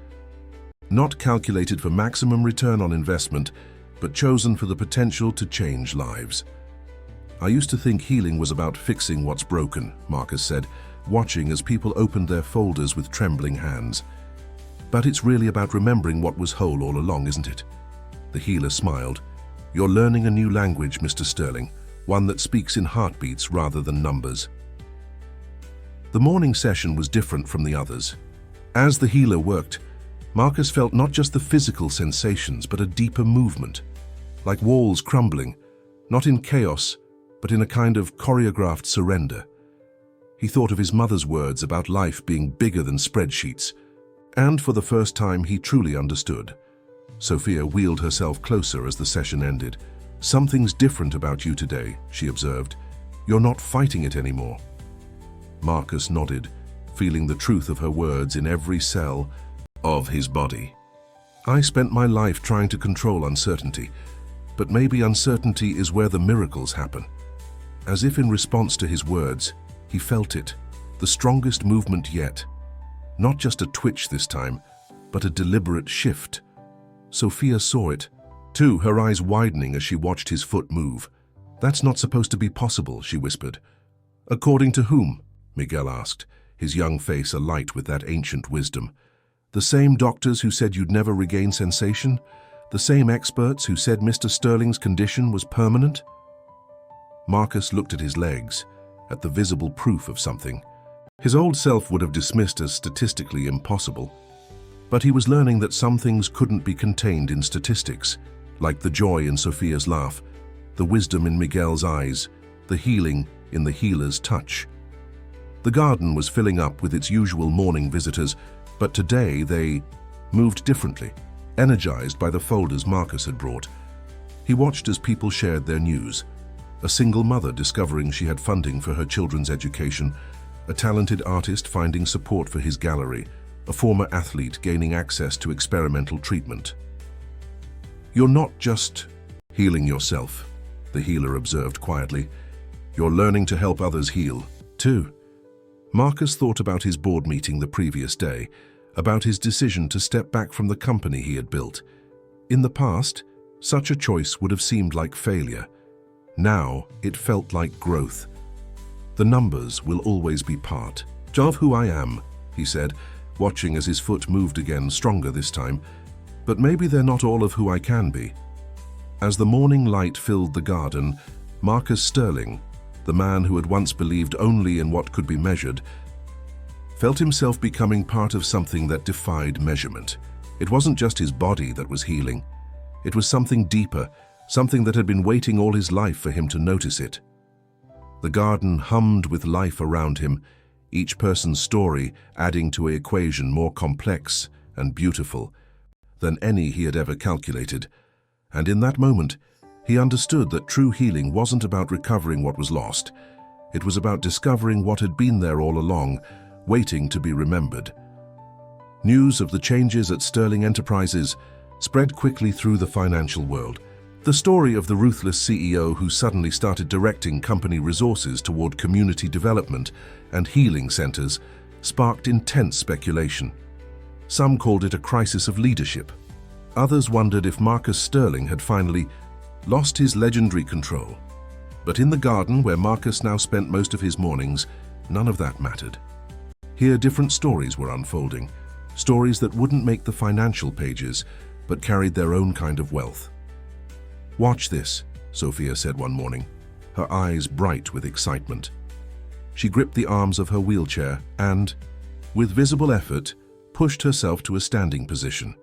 Not calculated for maximum return on investment, but chosen for the potential to change lives. "I used to think healing was about fixing what's broken," Marcus said, watching as people opened their folders with trembling hands. "But it's really about remembering what was whole all along, isn't it?" The healer smiled. "You're learning a new language, Mr. Sterling, one that speaks in heartbeats rather than numbers." The morning session was different from the others. As the healer worked, Marcus felt not just the physical sensations, but a deeper movement, like walls crumbling, not in chaos, but in a kind of choreographed surrender. He thought of his mother's words about life being bigger than spreadsheets, and for the first time he truly understood. Sophia wheeled herself closer as the session ended. "Something's different about you today," she observed. "You're not fighting it anymore." Marcus nodded, feeling the truth of her words in every cell of his body. "I spent my life trying to control uncertainty, but maybe uncertainty is where the miracles happen." As if in response to his words, he felt it, the strongest movement yet. Not just a twitch this time, but a deliberate shift. Sophia saw it, too, her eyes widening as she watched his foot move. "That's not supposed to be possible," she whispered. "According to whom?" Miguel asked, his young face alight with that ancient wisdom. "The same doctors who said you'd never regain sensation? The same experts who said Mr. Sterling's condition was permanent?" Marcus looked at his legs, at the visible proof of something. His old self would have dismissed as statistically impossible. But he was learning that some things couldn't be contained in statistics, like the joy in Sophia's laugh, the wisdom in Miguel's eyes, the healing in the healer's touch. The garden was filling up with its usual morning visitors, but today they moved differently, energized by the folders Marcus had brought. He watched as people shared their news. A single mother discovering she had funding for her children's education, a talented artist finding support for his gallery, a former athlete gaining access to experimental treatment. "You're not just healing yourself," the healer observed quietly. "You're learning to help others heal, too." Marcus thought about his board meeting the previous day, about his decision to step back from the company he had built. In the past, such a choice would have seemed like failure. Now, it felt like growth. "The numbers will always be part of who I am," he said, watching as his foot moved again, stronger this time. "But maybe they're not all of who I can be." As the morning light filled the garden, Marcus Sterling, the man who had once believed only in what could be measured, felt himself becoming part of something that defied measurement. It wasn't just his body that was healing. It was something deeper, something that had been waiting all his life for him to notice it. The garden hummed with life around him, each person's story adding to an equation more complex and beautiful than any he had ever calculated. And in that moment, he understood that true healing wasn't about recovering what was lost. It was about discovering what had been there all along, waiting to be remembered. News of the changes at Sterling Enterprises spread quickly through the financial world. The story of the ruthless CEO who suddenly started directing company resources toward community development and healing centers sparked intense speculation. Some called it a crisis of leadership. Others wondered if Marcus Sterling had finally lost his legendary control. But in the garden where Marcus now spent most of his mornings, none of that mattered. Here different stories were unfolding, stories that wouldn't make the financial pages, but carried their own kind of wealth. "Watch this," Sophia said one morning, her eyes bright with excitement. She gripped the arms of her wheelchair and, with visible effort, pushed herself to a standing position.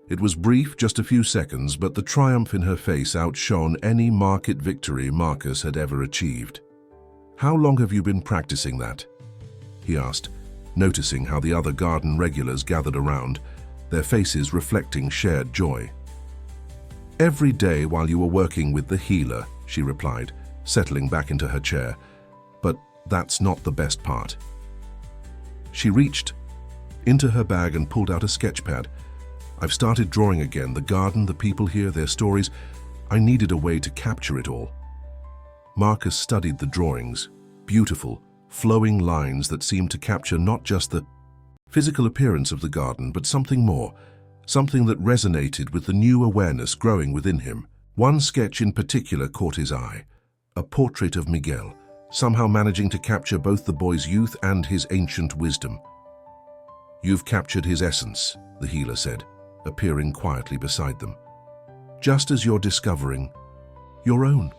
It was brief, just a few seconds, but the triumph in her face outshone any market victory Marcus had ever achieved. "How long have you been practicing that?" he asked, noticing how the other garden regulars gathered around, their faces reflecting shared joy. "Every day while you were working with the healer," she replied, settling back into her chair. "But that's not the best part." She reached into her bag and pulled out a sketch pad. I've started drawing again, the garden, the people here, their stories. I needed a way to capture it all. Marcus studied the drawings, beautiful, flowing lines that seemed to capture not just the physical appearance of the garden, but something more, something that resonated with the new awareness growing within him. One sketch in particular caught his eye, a portrait of Miguel, somehow managing to capture both the boy's youth and his ancient wisdom. "You've captured his essence," the healer said, appearing quietly beside them. "Just as you're discovering your own."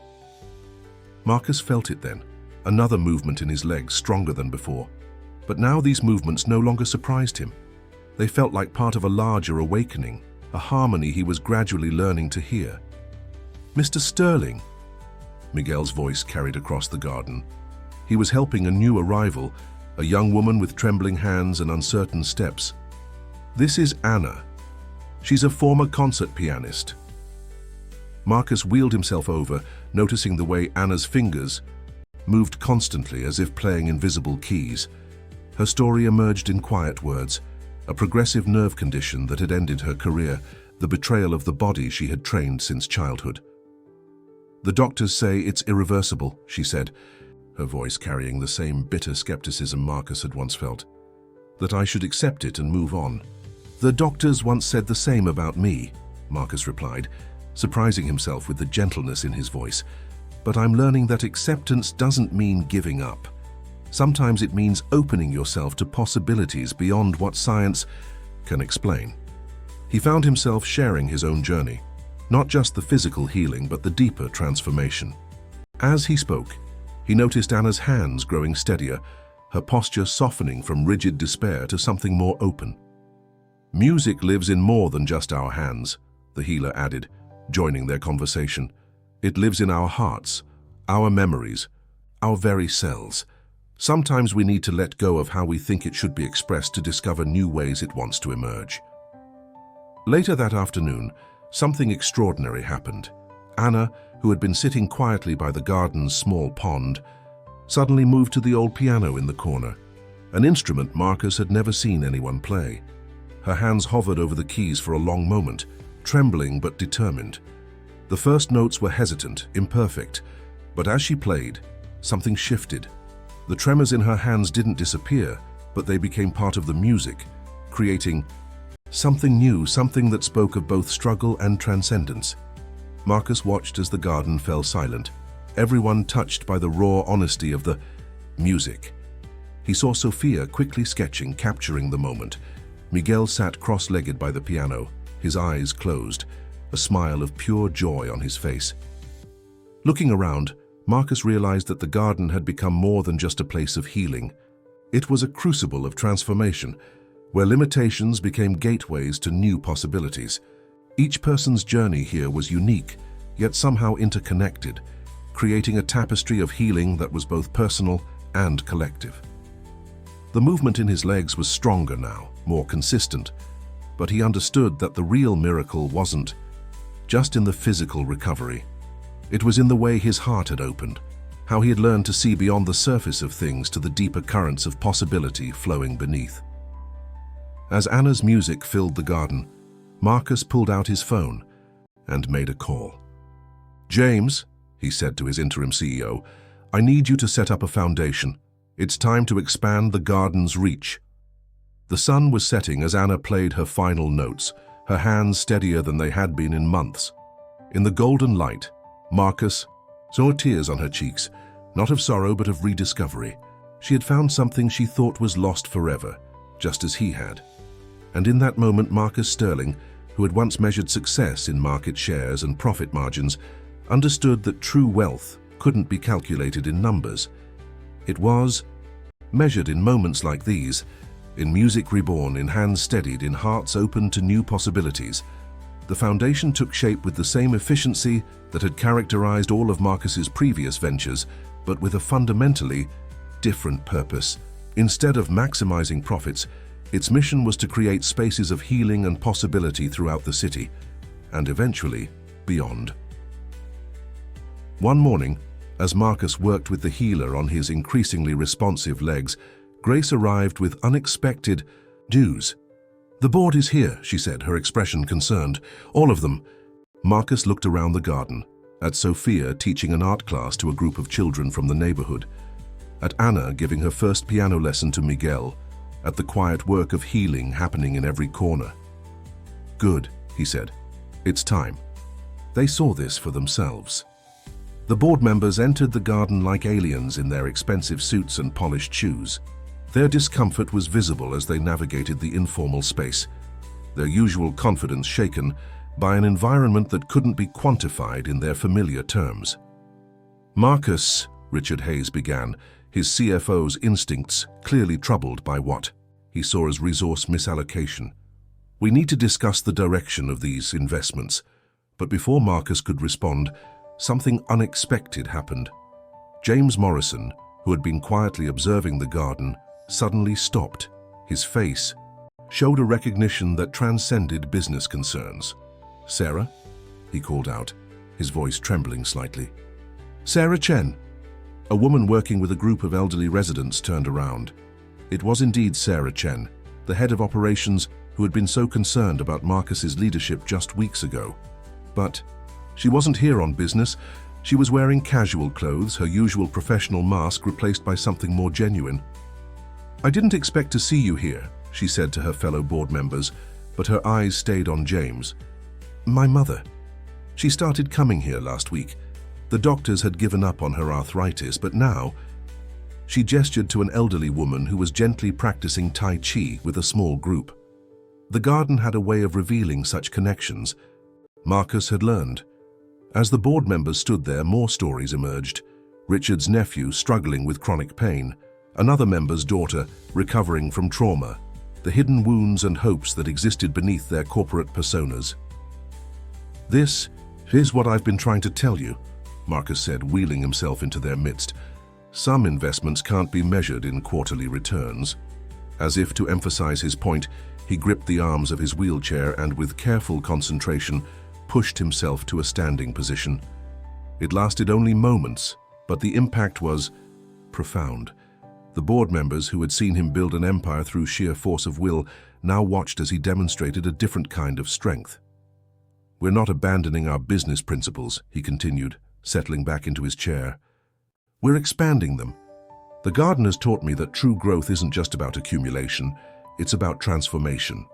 Marcus felt it then, another movement in his legs stronger than before. But now these movements no longer surprised him. They felt like part of a larger awakening, a harmony he was gradually learning to hear. "Mr. Sterling," Miguel's voice carried across the garden. He was helping a new arrival, a young woman with trembling hands and uncertain steps. "This is Anna. She's a former concert pianist." Marcus wheeled himself over, noticing the way Anna's fingers moved constantly as if playing invisible keys. Her story emerged in quiet words, a progressive nerve condition that had ended her career, the betrayal of the body she had trained since childhood. "The doctors say it's irreversible," she said, her voice carrying the same bitter skepticism Marcus had once felt. "That I should accept it and move on." "The doctors once said the same about me," Marcus replied, surprising himself with the gentleness in his voice. "But I'm learning that acceptance doesn't mean giving up. Sometimes it means opening yourself to possibilities beyond what science can explain." He found himself sharing his own journey, not just the physical healing, but the deeper transformation. As he spoke, he noticed Anna's hands growing steadier, her posture softening from rigid despair to something more open. "Music lives in more than just our hands," the healer added, joining their conversation. "It lives in our hearts, our memories, our very selves. Sometimes we need to let go of how we think it should be expressed to discover new ways it wants to emerge." Later that afternoon, something extraordinary happened. Anna, who had been sitting quietly by the garden's small pond, suddenly moved to the old piano in the corner, an instrument Marcus had never seen anyone play. Her hands hovered over the keys for a long moment, trembling but determined. The first notes were hesitant, imperfect, but as she played, something shifted. The tremors in her hands didn't disappear, but they became part of the music, creating something new, something that spoke of both struggle and transcendence. Marcus watched as the garden fell silent, everyone touched by the raw honesty of the music. He saw Sophia quickly sketching, capturing the moment. Miguel sat cross-legged by the piano, his eyes closed, a smile of pure joy on his face. Looking around, Marcus realized that the garden had become more than just a place of healing. It was a crucible of transformation, where limitations became gateways to new possibilities. Each person's journey here was unique, yet somehow interconnected, creating a tapestry of healing that was both personal and collective. The movement in his legs was stronger now, more consistent, but he understood that the real miracle wasn't just in the physical recovery. It was in the way his heart had opened, how he had learned to see beyond the surface of things to the deeper currents of possibility flowing beneath. As Anna's music filled the garden, Marcus pulled out his phone and made a call. "James," he said to his interim CEO, "I need you to set up a foundation. It's time to expand the garden's reach." The sun was setting as Anna played her final notes, her hands steadier than they had been in months. In the golden light, Marcus saw tears on her cheeks, not of sorrow but of rediscovery. She had found something she thought was lost forever, just as he had. And in that moment, Marcus Sterling, who had once measured success in market shares and profit margins, understood that true wealth couldn't be calculated in numbers. It was measured in moments like these, in music reborn, in hands steadied, in hearts open to new possibilities. The foundation took shape with the same efficiency that had characterized all of Marcus's previous ventures, but with a fundamentally different purpose. Instead of maximizing profits, its mission was to create spaces of healing and possibility throughout the city, and eventually beyond. One morning, as Marcus worked with the healer on his increasingly responsive legs, Grace arrived with unexpected news. "The board is here," she said, her expression concerned. "All of them." Marcus looked around the garden, at Sophia teaching an art class to a group of children from the neighborhood, at Anna giving her first piano lesson to Miguel, at the quiet work of healing happening in every corner. "Good," he said. "It's time." They saw this for themselves. The board members entered the garden like aliens in their expensive suits and polished shoes. Their discomfort was visible as they navigated the informal space, their usual confidence shaken by an environment that couldn't be quantified in their familiar terms. "Marcus," Richard Hayes began, his CFO's instincts clearly troubled by what he saw as resource misallocation. "We need to discuss the direction of these investments." But before Marcus could respond, something unexpected happened. James Morrison, who had been quietly observing the garden, suddenly stopped. His face showed a recognition that transcended business concerns. "Sarah?" he called out, his voice trembling slightly. "Sarah Chen." A woman working with a group of elderly residents turned around. It was indeed Sarah Chen, the head of operations who had been so concerned about Marcus's leadership just weeks ago. But she wasn't here on business. She was wearing casual clothes, her usual professional mask replaced by something more genuine. "I didn't expect to see you here," she said to her fellow board members, but her eyes stayed on James. "My mother. She started coming here last week. The doctors had given up on her arthritis, but now..." She gestured to an elderly woman who was gently practicing Tai Chi with a small group. The garden had a way of revealing such connections. Marcus had learned. As the board members stood there, more stories emerged. Richard's nephew struggling with chronic pain, another member's daughter recovering from trauma, the hidden wounds and hopes that existed beneath their corporate personas. "This is what I've been trying to tell you," Marcus said, wheeling himself into their midst. "Some investments can't be measured in quarterly returns." As if to emphasize his point, he gripped the arms of his wheelchair and with careful concentration pushed himself to a standing position. It lasted only moments, but the impact was profound. The board members who had seen him build an empire through sheer force of will now watched as he demonstrated a different kind of strength. "We're not abandoning our business principles," he continued, settling back into his chair. "We're expanding them. The garden has taught me that true growth isn't just about accumulation, it's about transformation."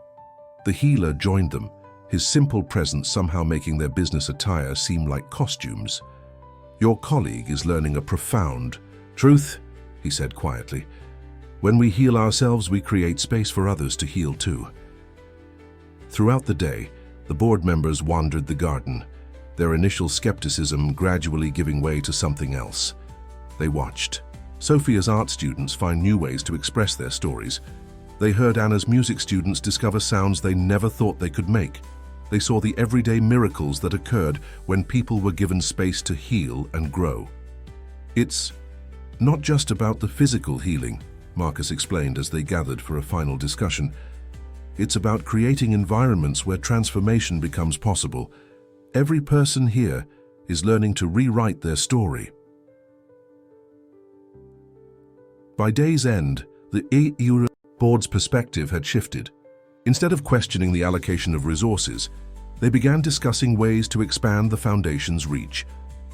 The healer joined them, his simple presence somehow making their business attire seem like costumes. "Your colleague is learning a profound truth," he said quietly. "When we heal ourselves, we create space for others to heal too." Throughout the day, the board members wandered the garden, their initial skepticism gradually giving way to something else. They watched Sophia's art students find new ways to express their stories. They heard Anna's music students discover sounds they never thought they could make. They saw the everyday miracles that occurred when people were given space to heal and grow. "It's not just about the physical healing," Marcus explained as they gathered for a final discussion. "It's about creating environments where transformation becomes possible. Every person here is learning to rewrite their story." By day's end, the EU board's perspective had shifted. Instead of questioning the allocation of resources, they began discussing ways to expand the foundation's reach.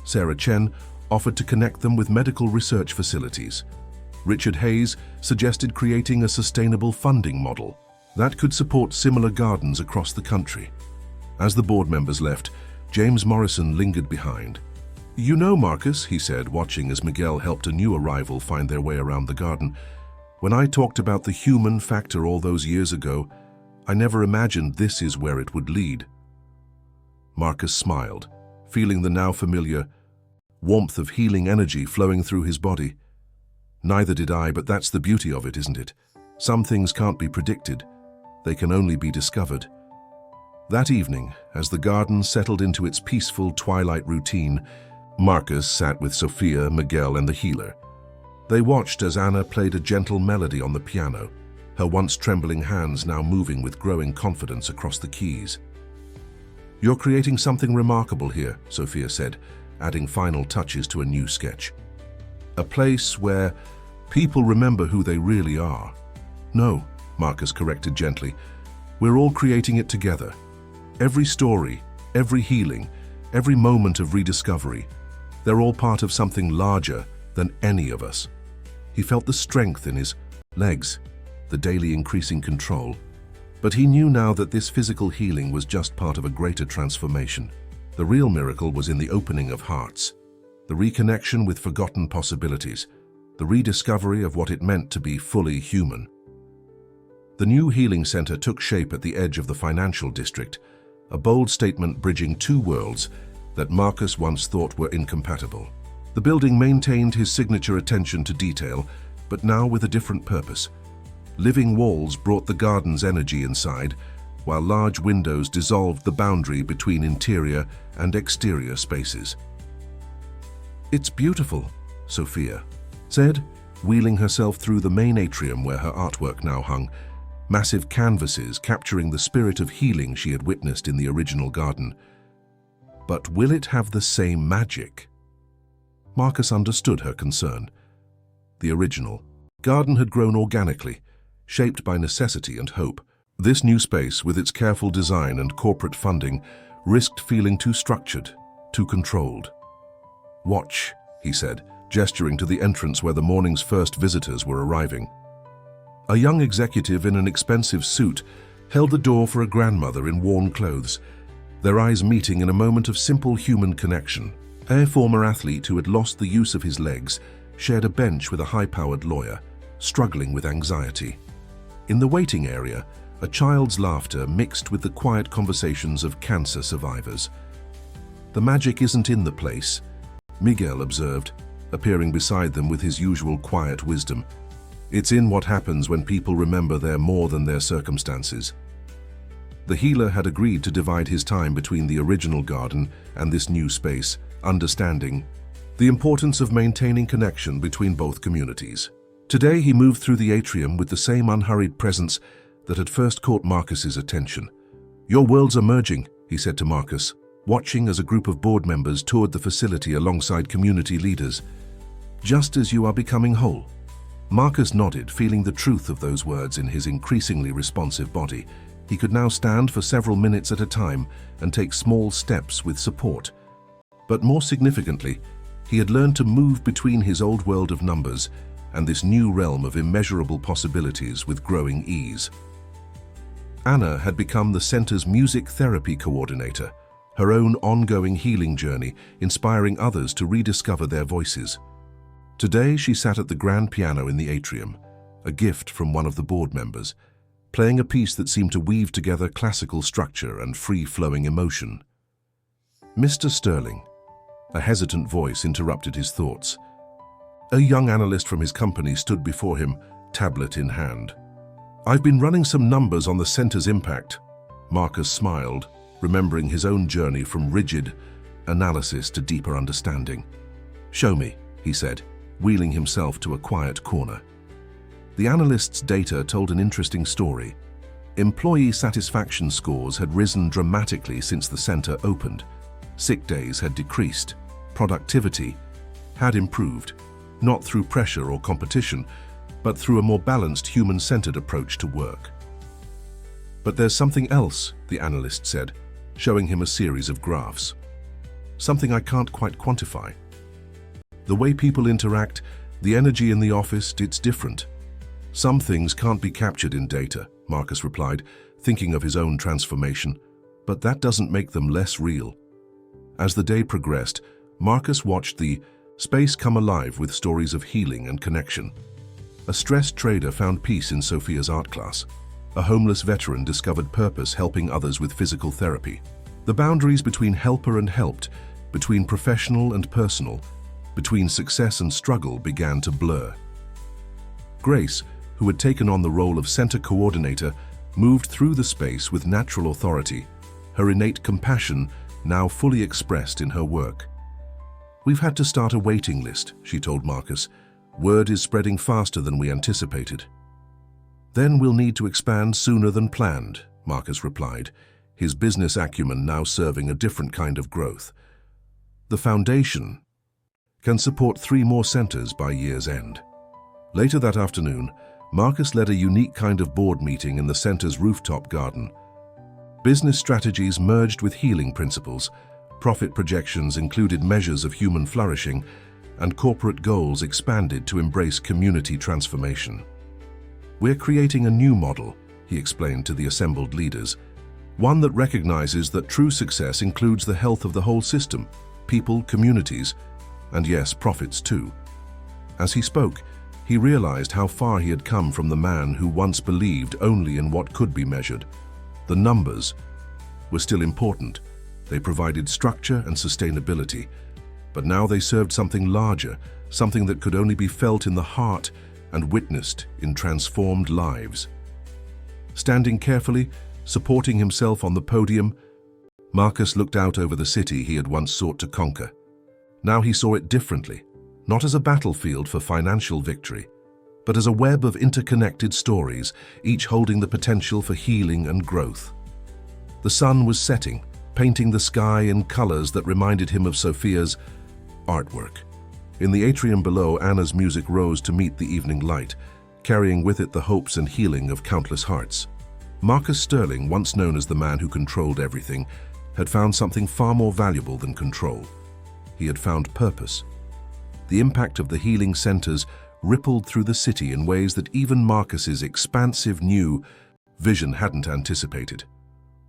Sarah Chen offered to connect them with medical research facilities. Richard Hayes suggested creating a sustainable funding model that could support similar gardens across the country. As the board members left, James Morrison lingered behind. "You know, Marcus," he said, watching as Miguel helped a new arrival find their way around the garden, "when I talked about the human factor all those years ago, I never imagined this is where it would lead." Marcus smiled, feeling the now familiar warmth of healing energy flowing through his body. "Neither did I, but that's the beauty of it, isn't it? Some things can't be predicted. They can only be discovered." That evening, as the garden settled into its peaceful twilight routine, Marcus sat with Sophia, Miguel, and the healer. They watched as Anna played a gentle melody on the piano, her once trembling hands now moving with growing confidence across the keys. "You're creating something remarkable here," Sophia said, adding final touches to a new sketch. "A place where people remember who they really are." "No," Marcus corrected gently. We're all creating it together. Every story, every healing, every moment of rediscovery, they're all part of something larger than any of us. He felt the strength in his legs, the daily increasing control. But he knew now that this physical healing was just part of a greater transformation. The real miracle was in the opening of hearts, the reconnection with forgotten possibilities, the rediscovery of what it meant to be fully human. The new healing center took shape at the edge of the financial district, a bold statement bridging two worlds that Marcus once thought were incompatible. The building maintained his signature attention to detail, but now with a different purpose. Living walls brought the garden's energy inside, while large windows dissolved the boundary between interior and exterior spaces. "It's beautiful," Sophia said, wheeling herself through the main atrium where her artwork now hung, massive canvases capturing the spirit of healing she had witnessed in the original garden. But will it have the same magic? Marcus understood her concern. The original garden had grown organically, shaped by necessity and hope. This new space, with its careful design and corporate funding, risked feeling too structured, too controlled. "Watch," he said, gesturing to the entrance where the morning's first visitors were arriving. A young executive in an expensive suit held the door for a grandmother in worn clothes, their eyes meeting in a moment of simple human connection. A former athlete who had lost the use of his legs shared a bench with a high-powered lawyer, struggling with anxiety. In the waiting area, a child's laughter mixed with the quiet conversations of cancer survivors. "The magic isn't in the place," Miguel observed, appearing beside them with his usual quiet wisdom. "It's in what happens when people remember they're more than their circumstances." The healer had agreed to divide his time between the original garden and this new space, understanding the importance of maintaining connection between both communities. Today he moved through the atrium with the same unhurried presence that had first caught Marcus's attention. "Your worlds are merging," he said to Marcus, watching as a group of board members toured the facility alongside community leaders. "Just as you are becoming whole." Marcus nodded, feeling the truth of those words in his increasingly responsive body. He could now stand for several minutes at a time and take small steps with support. But more significantly, he had learned to move between his old world of numbers and this new realm of immeasurable possibilities with growing ease. Anna had become the center's music therapy coordinator, her own ongoing healing journey inspiring others to rediscover their voices. Today she sat at the grand piano in the atrium, a gift from one of the board members, playing a piece that seemed to weave together classical structure and free-flowing emotion. "Mr. Sterling," a hesitant voice interrupted his thoughts. A young analyst from his company stood before him, tablet in hand. "I've been running some numbers on the center's impact." Marcus smiled, remembering his own journey from rigid analysis to deeper understanding. "Show me," he said, wheeling himself to a quiet corner. The analyst's data told an interesting story. Employee satisfaction scores had risen dramatically since the center opened. Sick days had decreased. Productivity had improved, not through pressure or competition, but through a more balanced, human-centered approach to work. "But there's something else," the analyst said, showing him a series of graphs. "Something I can't quite quantify. The way people interact, the energy in the office, it's different." "Some things can't be captured in data," Marcus replied, thinking of his own transformation, "but that doesn't make them less real." As the day progressed, Marcus watched the space come alive with stories of healing and connection. A stressed trader found peace in Sophia's art class. A homeless veteran discovered purpose helping others with physical therapy. The boundaries between helper and helped, between professional and personal, between success and struggle began to blur. Grace, who had taken on the role of center coordinator, moved through the space with natural authority, her innate compassion now fully expressed in her work. "We've had to start a waiting list," she told Marcus. "Word is spreading faster than we anticipated." "Then we'll need to expand sooner than planned," Marcus replied, his business acumen now serving a different kind of growth. "The foundation can support 3 more centers by year's end." Later that afternoon, Marcus led a unique kind of board meeting in the center's rooftop garden. Business strategies merged with healing principles, profit projections included measures of human flourishing, and corporate goals expanded to embrace community transformation. "We're creating a new model," he explained to the assembled leaders, "one that recognizes that true success includes the health of the whole system, people, communities, and yes, profits too." As he spoke, he realized how far he had come from the man who once believed only in what could be measured. The numbers were still important. They provided structure and sustainability, but now they served something larger, something that could only be felt in the heart and witnessed in transformed lives. Standing carefully, supporting himself on the podium, Marcus looked out over the city he had once sought to conquer. Now he saw it differently, not as a battlefield for financial victory, but as a web of interconnected stories, each holding the potential for healing and growth. The sun was setting, painting the sky in colors that reminded him of Sophia's artwork. In the atrium below, Anna's music rose to meet the evening light, carrying with it the hopes and healing of countless hearts. Marcus Sterling, once known as the man who controlled everything, had found something far more valuable than control. He had found purpose. The impact of the healing centers rippled through the city in ways that even Marcus's expansive new vision hadn't anticipated.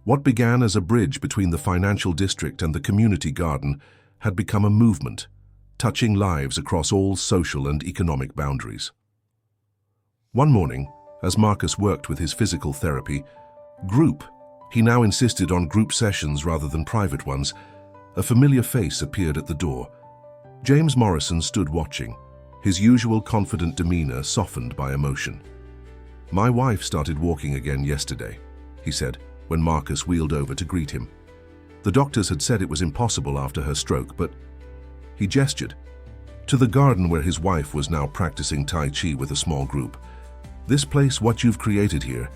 What began as a bridge between the financial district and the community garden had become a movement, touching lives across all social and economic boundaries. One morning, as Marcus worked with his physical therapy, he now insisted on group sessions rather than private ones, a familiar face appeared at the door. James Morrison stood watching, his usual confident demeanor softened by emotion. "My wife started walking again yesterday," he said, when Marcus wheeled over to greet him. "The doctors had said it was impossible after her stroke, but..." He gestured to the garden where his wife was now practicing Tai Chi with a small group. "This place, what you've created here,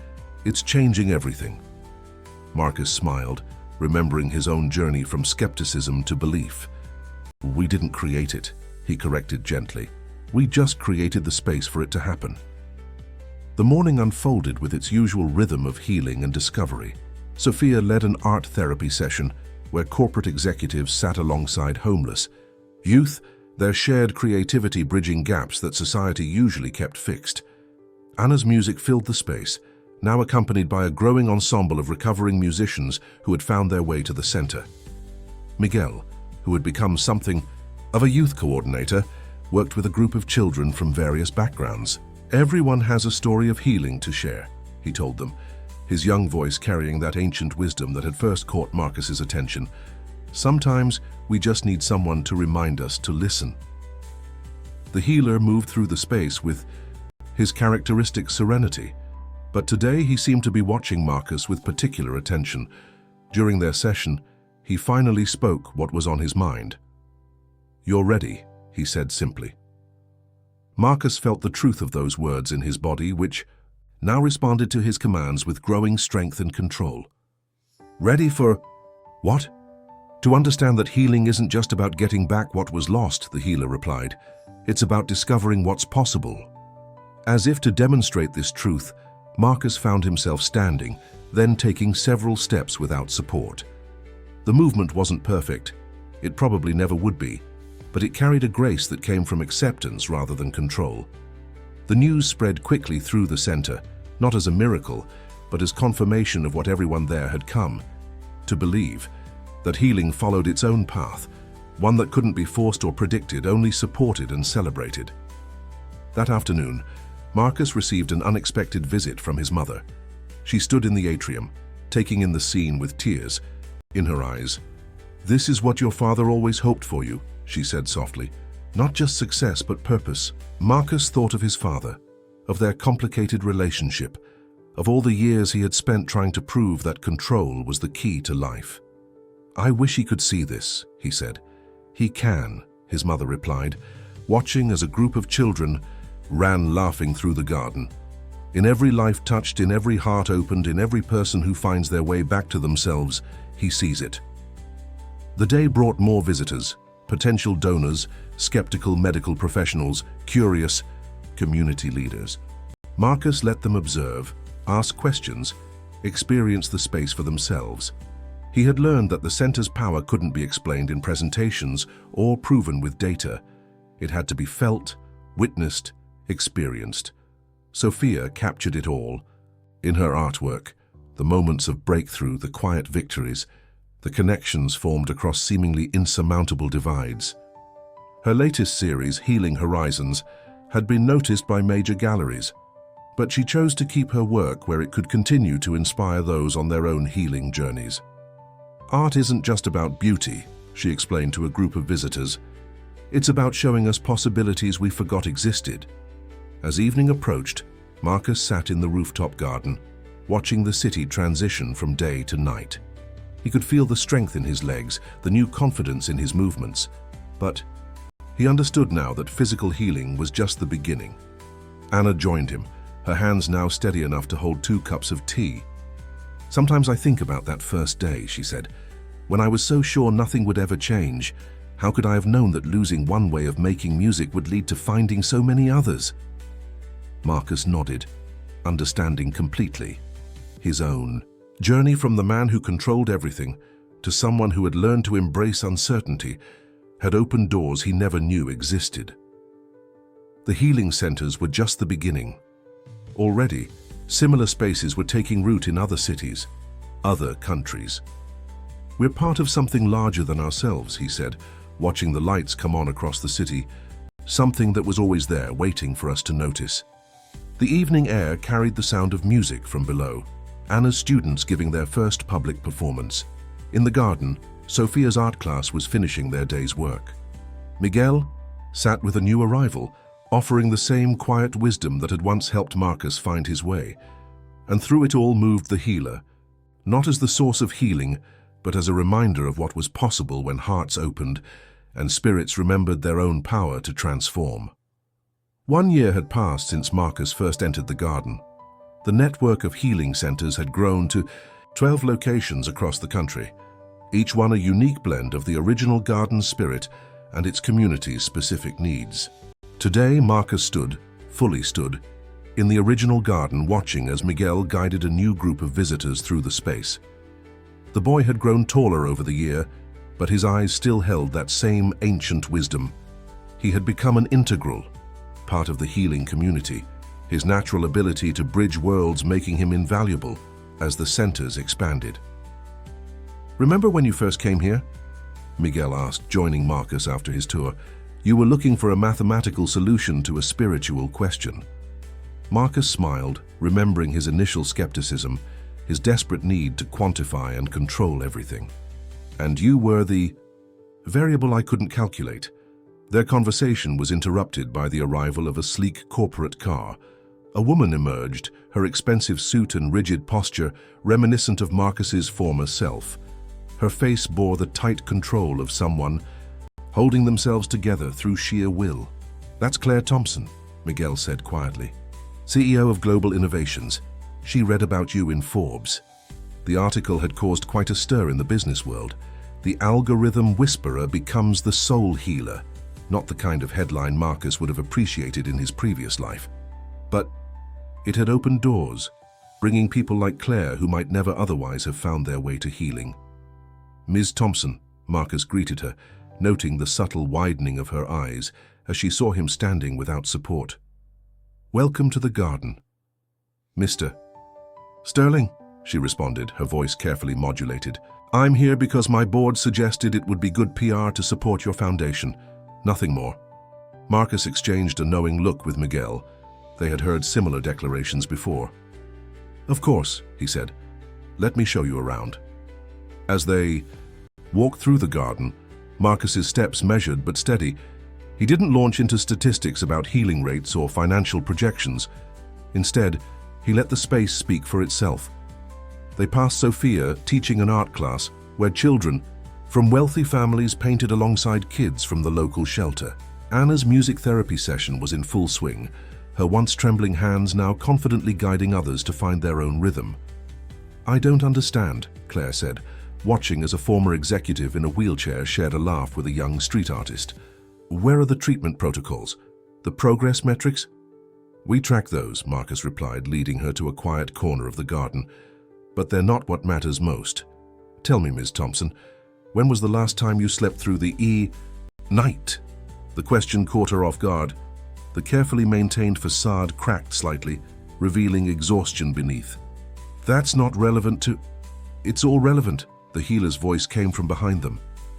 it's changing everything." Marcus smiled, remembering his own journey from skepticism to belief. "We didn't create it," he corrected gently. "We just created the space for it to happen." The morning unfolded with its usual rhythm of healing and discovery. Sophia led an art therapy session where corporate executives sat alongside homeless youth, their shared creativity bridging gaps that society usually kept fixed. Anna's music filled the space, now accompanied by a growing ensemble of recovering musicians who had found their way to the center. Miguel, who had become something of a youth coordinator, worked with a group of children from various backgrounds. "Everyone has a story of healing to share," he told them, his young voice carrying that ancient wisdom that had first caught Marcus's attention. "Sometimes we just need someone to remind us to listen." The healer moved through the space with his characteristic serenity, but today he seemed to be watching Marcus with particular attention. During their session, he finally spoke what was on his mind. "You're ready," he said simply. Marcus felt the truth of those words in his body, which now responded to his commands with growing strength and control. "Ready for what?" "To understand that healing isn't just about getting back what was lost," the healer replied. "It's about discovering what's possible." As if to demonstrate this truth, Marcus found himself standing, then taking several steps without support. The movement wasn't perfect. It probably never would be, but it carried a grace that came from acceptance rather than control. The news spread quickly through the center, not as a miracle, but as confirmation of what everyone there had come to believe, that healing followed its own path, one that couldn't be forced or predicted, only supported and celebrated. That afternoon, Marcus received an unexpected visit from his mother. She stood in the atrium, taking in the scene with tears in her eyes. "This is what your father always hoped for you," she said softly. "Not just success, but purpose." Marcus thought of his father, of their complicated relationship, of all the years he had spent trying to prove that control was the key to life. "I wish he could see this," he said. "He can," his mother replied, watching as a group of children ran laughing through the garden. In every life touched, in every heart opened, in every person who finds their way back to themselves, he sees it. The day brought more visitors, potential donors, skeptical medical professionals, curious community leaders. Marcus let them observe, ask questions, experience the space for themselves. He had learned that the center's power couldn't be explained in presentations or proven with data. It had to be felt, witnessed, experienced. Sophia captured it all. In her artwork, the moments of breakthrough, the quiet victories, the connections formed across seemingly insurmountable divides. Her latest series, Healing Horizons, had been noticed by major galleries, but she chose to keep her work where it could continue to inspire those on their own healing journeys. Art isn't just about beauty, she explained to a group of visitors. It's about showing us possibilities we forgot existed. As evening approached, Marcus sat in the rooftop garden, watching the city transition from day to night. He could feel the strength in his legs, the new confidence in his movements, but he understood now that physical healing was just the beginning. Anna joined him, her hands now steady enough to hold 2 cups of tea. "Sometimes I think about that first day," she said. "When I was so sure nothing would ever change, how could I have known that losing one way of making music would lead to finding so many others?" Marcus nodded, understanding completely. His own journey from the man who controlled everything to someone who had learned to embrace uncertainty had opened doors he never knew existed. The healing centers were just the beginning. Already, similar spaces were taking root in other cities, other countries. "We're part of something larger than ourselves," he said, watching the lights come on across the city, something that was always there, waiting for us to notice. The evening air carried the sound of music from below, Anna's students giving their first public performance. In the garden, Sophia's art class was finishing their day's work. Miguel sat with a new arrival, offering the same quiet wisdom that had once helped Marcus find his way. And through it all moved the healer, not as the source of healing, but as a reminder of what was possible when hearts opened and spirits remembered their own power to transform. 1 year had passed since Marcus first entered the garden. The network of healing centers had grown to 12 locations across the country, each one a unique blend of the original garden spirit and its community's specific needs. Today, Marcus fully stood, in the original garden watching as Miguel guided a new group of visitors through the space. The boy had grown taller over the year, but his eyes still held that same ancient wisdom. He had become an integral part of the healing community, his natural ability to bridge worlds making him invaluable as the centers expanded. "Remember when you first came here?" Miguel asked, joining Marcus after his tour. "You were looking for a mathematical solution to a spiritual question." Marcus smiled, remembering his initial skepticism, his desperate need to quantify and control everything. "And you were the variable I couldn't calculate." Their conversation was interrupted by the arrival of a sleek corporate car. A woman emerged, her expensive suit and rigid posture reminiscent of Marcus's former self. Her face bore the tight control of someone holding themselves together through sheer will. "That's Claire Thompson," Miguel said quietly, "CEO of Global Innovations. She read about you in Forbes." The article had caused quite a stir in the business world. "The algorithm whisperer becomes the soul healer," not the kind of headline Marcus would have appreciated in his previous life. But it had opened doors, bringing people like Claire who might never otherwise have found their way to healing. "Ms. Thompson," Marcus greeted her, noting the subtle widening of her eyes as she saw him standing without support. "Welcome to the garden." "Mr. Sterling," she responded, her voice carefully modulated. "I'm here because my board suggested it would be good PR to support your foundation. Nothing more." Marcus exchanged a knowing look with Miguel. They had heard similar declarations before. "Of course," he said. "Let me show you around." As they walked through the garden, Marcus's steps measured but steady. He didn't launch into statistics about healing rates or financial projections. Instead, he let the space speak for itself. They passed Sophia teaching an art class where children from wealthy families painted alongside kids from the local shelter. Anna's music therapy session was in full swing, her once trembling hands now confidently guiding others to find their own rhythm. "I don't understand," Claire said, watching as a former executive in a wheelchair shared a laugh with a young street artist. "Where are the treatment protocols? The progress metrics?" "We track those," Marcus replied, leading her to a quiet corner of the garden. "But they're not what matters most. Tell me, Ms. Thompson, when was the last time you slept through the night?" The question caught her off guard. The carefully maintained facade cracked slightly, revealing exhaustion beneath. "That's not relevant to—" "It's all relevant," the healer's voice came from behind them.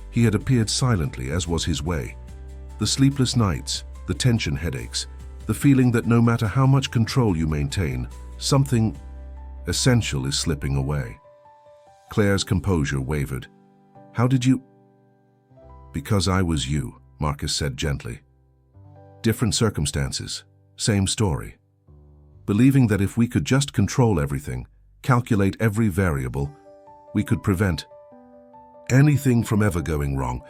He had appeared silently, as was his way. "The sleepless nights, the tension headaches, the feeling that no matter how much control you maintain, something essential is slipping away." Claire's composure wavered. "How did you—" "Because I was you," Marcus said gently. "Different circumstances, same story. Believing that if we could just control everything, calculate every variable, we could prevent anything from ever going wrong."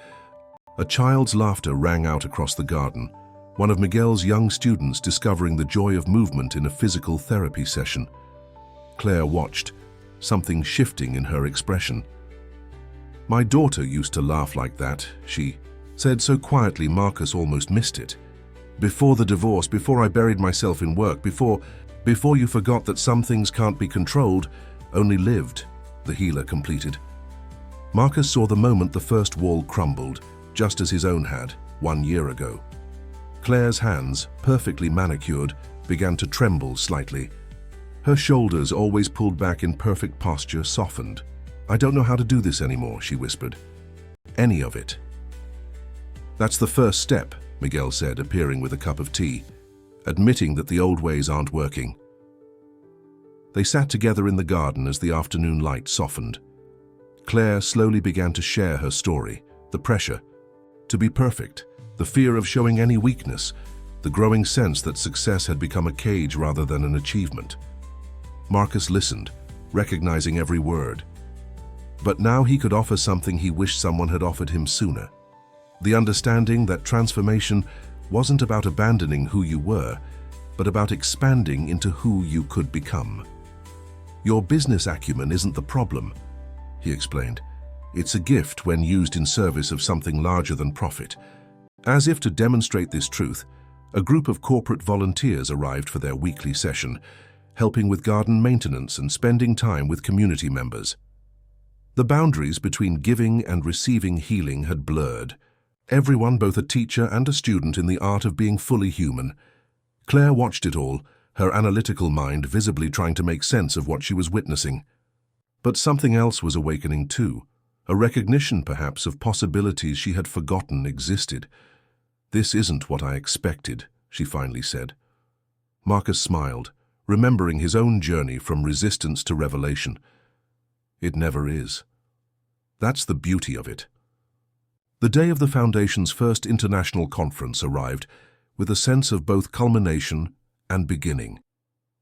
A child's laughter rang out across the garden, one of Miguel's young students discovering the joy of movement in a physical therapy session. Claire watched, something shifting in her expression. "My daughter used to laugh like that," she said so quietly Marcus almost missed it. "Before the divorce, before I buried myself in work, before you forgot that some things can't be controlled, only lived," the healer completed. Marcus saw the moment the first wall crumbled, just as his own had, 1 year ago. Claire's hands, perfectly manicured, began to tremble slightly. Her shoulders, always pulled back in perfect posture, softened. "I don't know how to do this anymore," she whispered. "Any of it." "That's the first step," Miguel said, appearing with a cup of tea, "admitting that the old ways aren't working." They sat together in the garden as the afternoon light softened. Claire slowly began to share her story, the pressure to be perfect, the fear of showing any weakness, the growing sense that success had become a cage rather than an achievement. Marcus listened, recognizing every word. But now he could offer something he wished someone had offered him sooner. The understanding that transformation wasn't about abandoning who you were, but about expanding into who you could become. "Your business acumen isn't the problem," he explained. "It's a gift when used in service of something larger than profit." As if to demonstrate this truth, a group of corporate volunteers arrived for their weekly session, helping with garden maintenance and spending time with community members. The boundaries between giving and receiving healing had blurred. Everyone, both a teacher and a student in the art of being fully human. Claire watched it all, her analytical mind visibly trying to make sense of what she was witnessing. But something else was awakening too, a recognition perhaps of possibilities she had forgotten existed. "This isn't what I expected," she finally said. Marcus smiled, remembering his own journey from resistance to revelation. It never is. That's the beauty of it. The day of the Foundation's first international conference arrived with a sense of both culmination and beginning.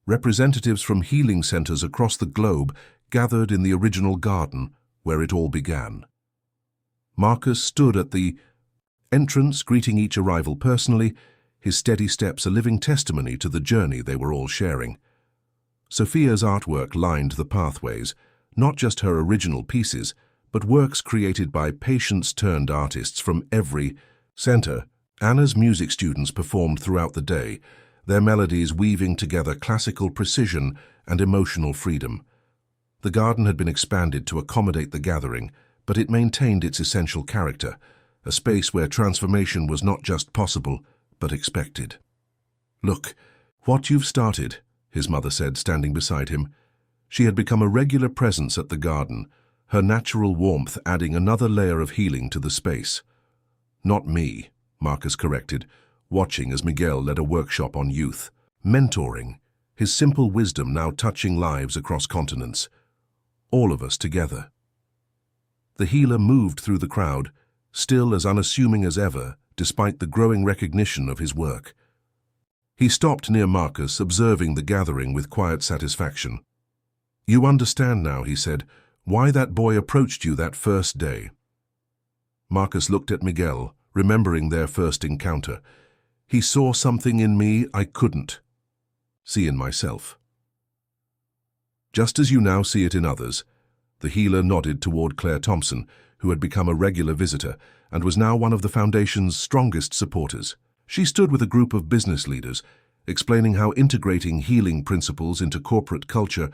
Representatives from healing centers across the globe gathered in the original garden where it all began. Marcus stood at the entrance, greeting each arrival personally, his steady steps a living testimony to the journey they were all sharing. Sophia's artwork lined the pathways, not just her original pieces, but works created by patients-turned-artists from every center. Anna's music students performed throughout the day, their melodies weaving together classical precision and emotional freedom. The garden had been expanded to accommodate the gathering, but it maintained its essential character, a space where transformation was not just possible, but expected. "Look, what you've started," his mother said, standing beside him. She had become a regular presence at the garden, her natural warmth adding another layer of healing to the space. "Not me," Marcus corrected, watching as Miguel led a workshop on youth, mentoring, his simple wisdom now touching lives across continents. All of us together. The healer moved through the crowd, still as unassuming as ever, despite the growing recognition of his work. He stopped near Marcus, observing the gathering with quiet satisfaction. "You understand now," he said, "why that boy approached you that first day." Marcus looked at Miguel, remembering their first encounter. "He saw something in me I couldn't see in myself." "Just as you now see it in others," the healer nodded toward Claire Thompson, who had become a regular visitor and was now one of the Foundation's strongest supporters. She stood with a group of business leaders, explaining how integrating healing principles into corporate culture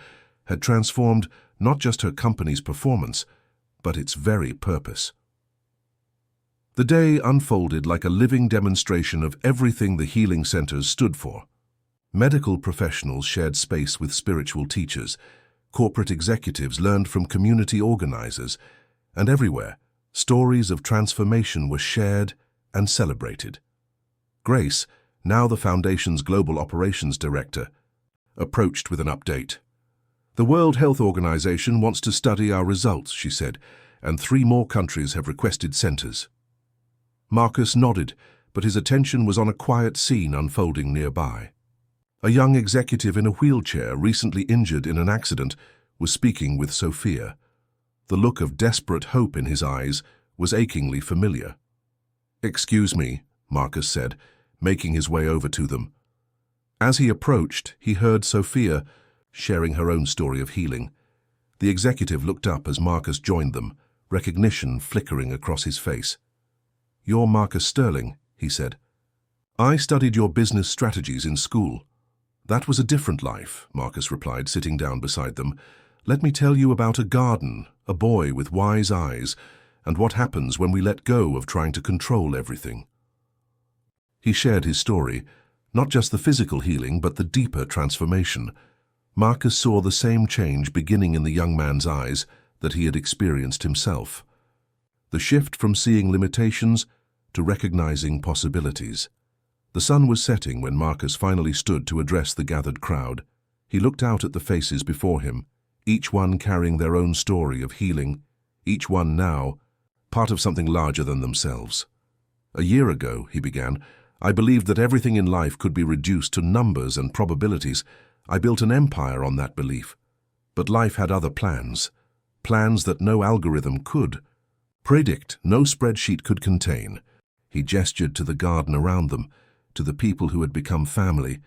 had transformed not just her company's performance, but its very purpose. The day unfolded like a living demonstration of everything the healing centers stood for. Medical professionals shared space with spiritual teachers, corporate executives learned from community organizers, and everywhere, stories of transformation were shared and celebrated. Grace, now the Foundation's Global Operations Director, approached with an update. "The World Health Organization wants to study our results," she said, "and 3 more countries have requested centers." Marcus nodded, but his attention was on a quiet scene unfolding nearby. A young executive in a wheelchair, recently injured in an accident, was speaking with Sophia. The look of desperate hope in his eyes was achingly familiar. "Excuse me," Marcus said, making his way over to them. As he approached, he heard Sophia sharing her own story of healing. The executive looked up as Marcus joined them, recognition flickering across his face. "You're Marcus Sterling," he said. "I studied your business strategies in school." "That was a different life," Marcus replied, sitting down beside them. "Let me tell you about a garden, a boy with wise eyes, and what happens when we let go of trying to control everything." He shared his story, not just the physical healing, but the deeper transformation. Marcus saw the same change beginning in the young man's eyes that he had experienced himself. The shift from seeing limitations to recognizing possibilities. The sun was setting when Marcus finally stood to address the gathered crowd. He looked out at the faces before him, each one carrying their own story of healing, each one now part of something larger than themselves. "A year ago," he began, "I believed that everything in life could be reduced to numbers and probabilities. I built an empire on that belief. But life had other plans, plans that no algorithm could predict, no spreadsheet could contain." He gestured to the garden around them, to the people who had become family,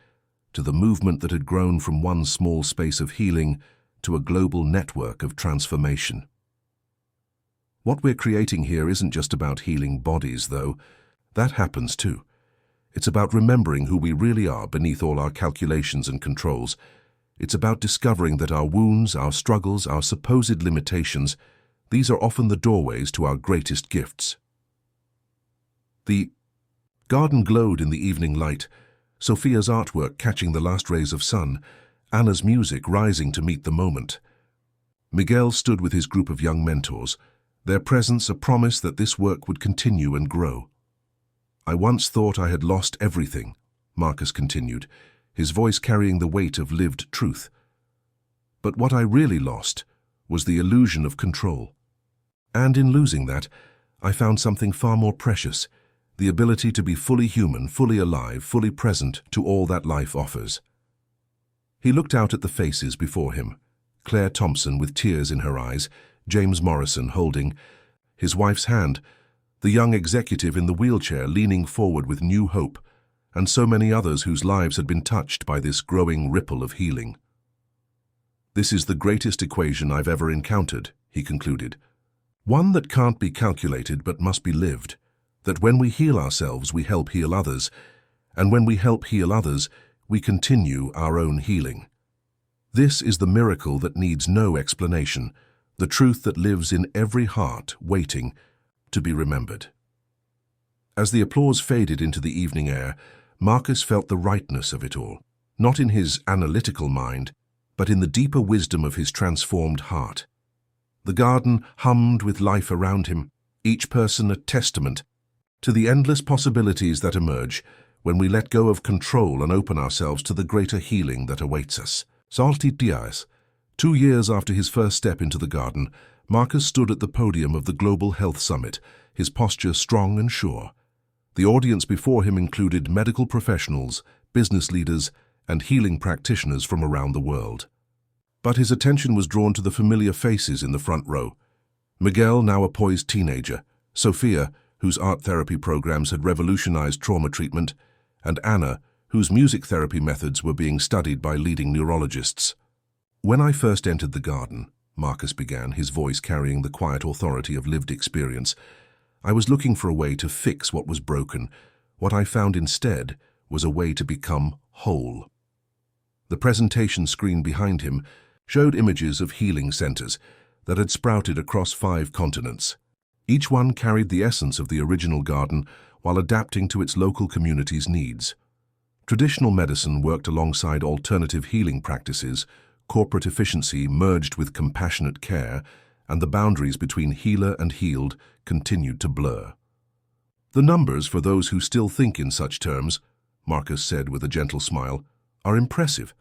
to the movement that had grown from one small space of healing to a global network of transformation. What we're creating here isn't just about healing bodies, though. That happens too. It's about remembering who we really are beneath all our calculations and controls. It's about discovering that our wounds, our struggles, our supposed limitations, these are often the doorways to our greatest gifts. The garden glowed in the evening light, Sophia's artwork catching the last rays of sun, Anna's music rising to meet the moment. Miguel stood with his group of young mentors, their presence a promise that this work would continue and grow. "I once thought I had lost everything," Marcus continued, his voice carrying the weight of lived truth. "But what I really lost was the illusion of control. And in losing that, I found something far more precious, the ability to be fully human, fully alive, fully present to all that life offers." He looked out at the faces before him, Claire Thompson with tears in her eyes, James Morrison holding his wife's hand, the young executive in the wheelchair leaning forward with new hope, and so many others whose lives had been touched by this growing ripple of healing. "This is the greatest equation I've ever encountered," he concluded. "One that can't be calculated but must be lived, that when we heal ourselves, we help heal others, and when we help heal others, we continue our own healing. This is the miracle that needs no explanation, the truth that lives in every heart waiting to be remembered." As the applause faded into the evening air, Marcus felt the rightness of it all, not in his analytical mind, but in the deeper wisdom of his transformed heart. The garden hummed with life around him, each person a testament to the endless possibilities that emerge when we let go of control and open ourselves to the greater healing that awaits us. Salty Diaz. 2 years after his first step into the garden, Marcus stood at the podium of the Global Health Summit, his posture strong and sure. The audience before him included medical professionals, business leaders, and healing practitioners from around the world. But his attention was drawn to the familiar faces in the front row. Miguel, now a poised teenager, Sophia, whose art therapy programs had revolutionized trauma treatment, and Anna, whose music therapy methods were being studied by leading neurologists. "When I first entered the garden," Marcus began, his voice carrying the quiet authority of lived experience, "I was looking for a way to fix what was broken. What I found instead was a way to become whole. The presentation screen behind him showed images of healing centers that had sprouted across 5 continents. Each one carried the essence of the original garden while adapting to its local community's needs. Traditional medicine worked alongside alternative healing practices, corporate efficiency merged with compassionate care, and the boundaries between healer and healed continued to blur. "The numbers, for those who still think in such terms," Marcus said with a gentle smile, "are impressive.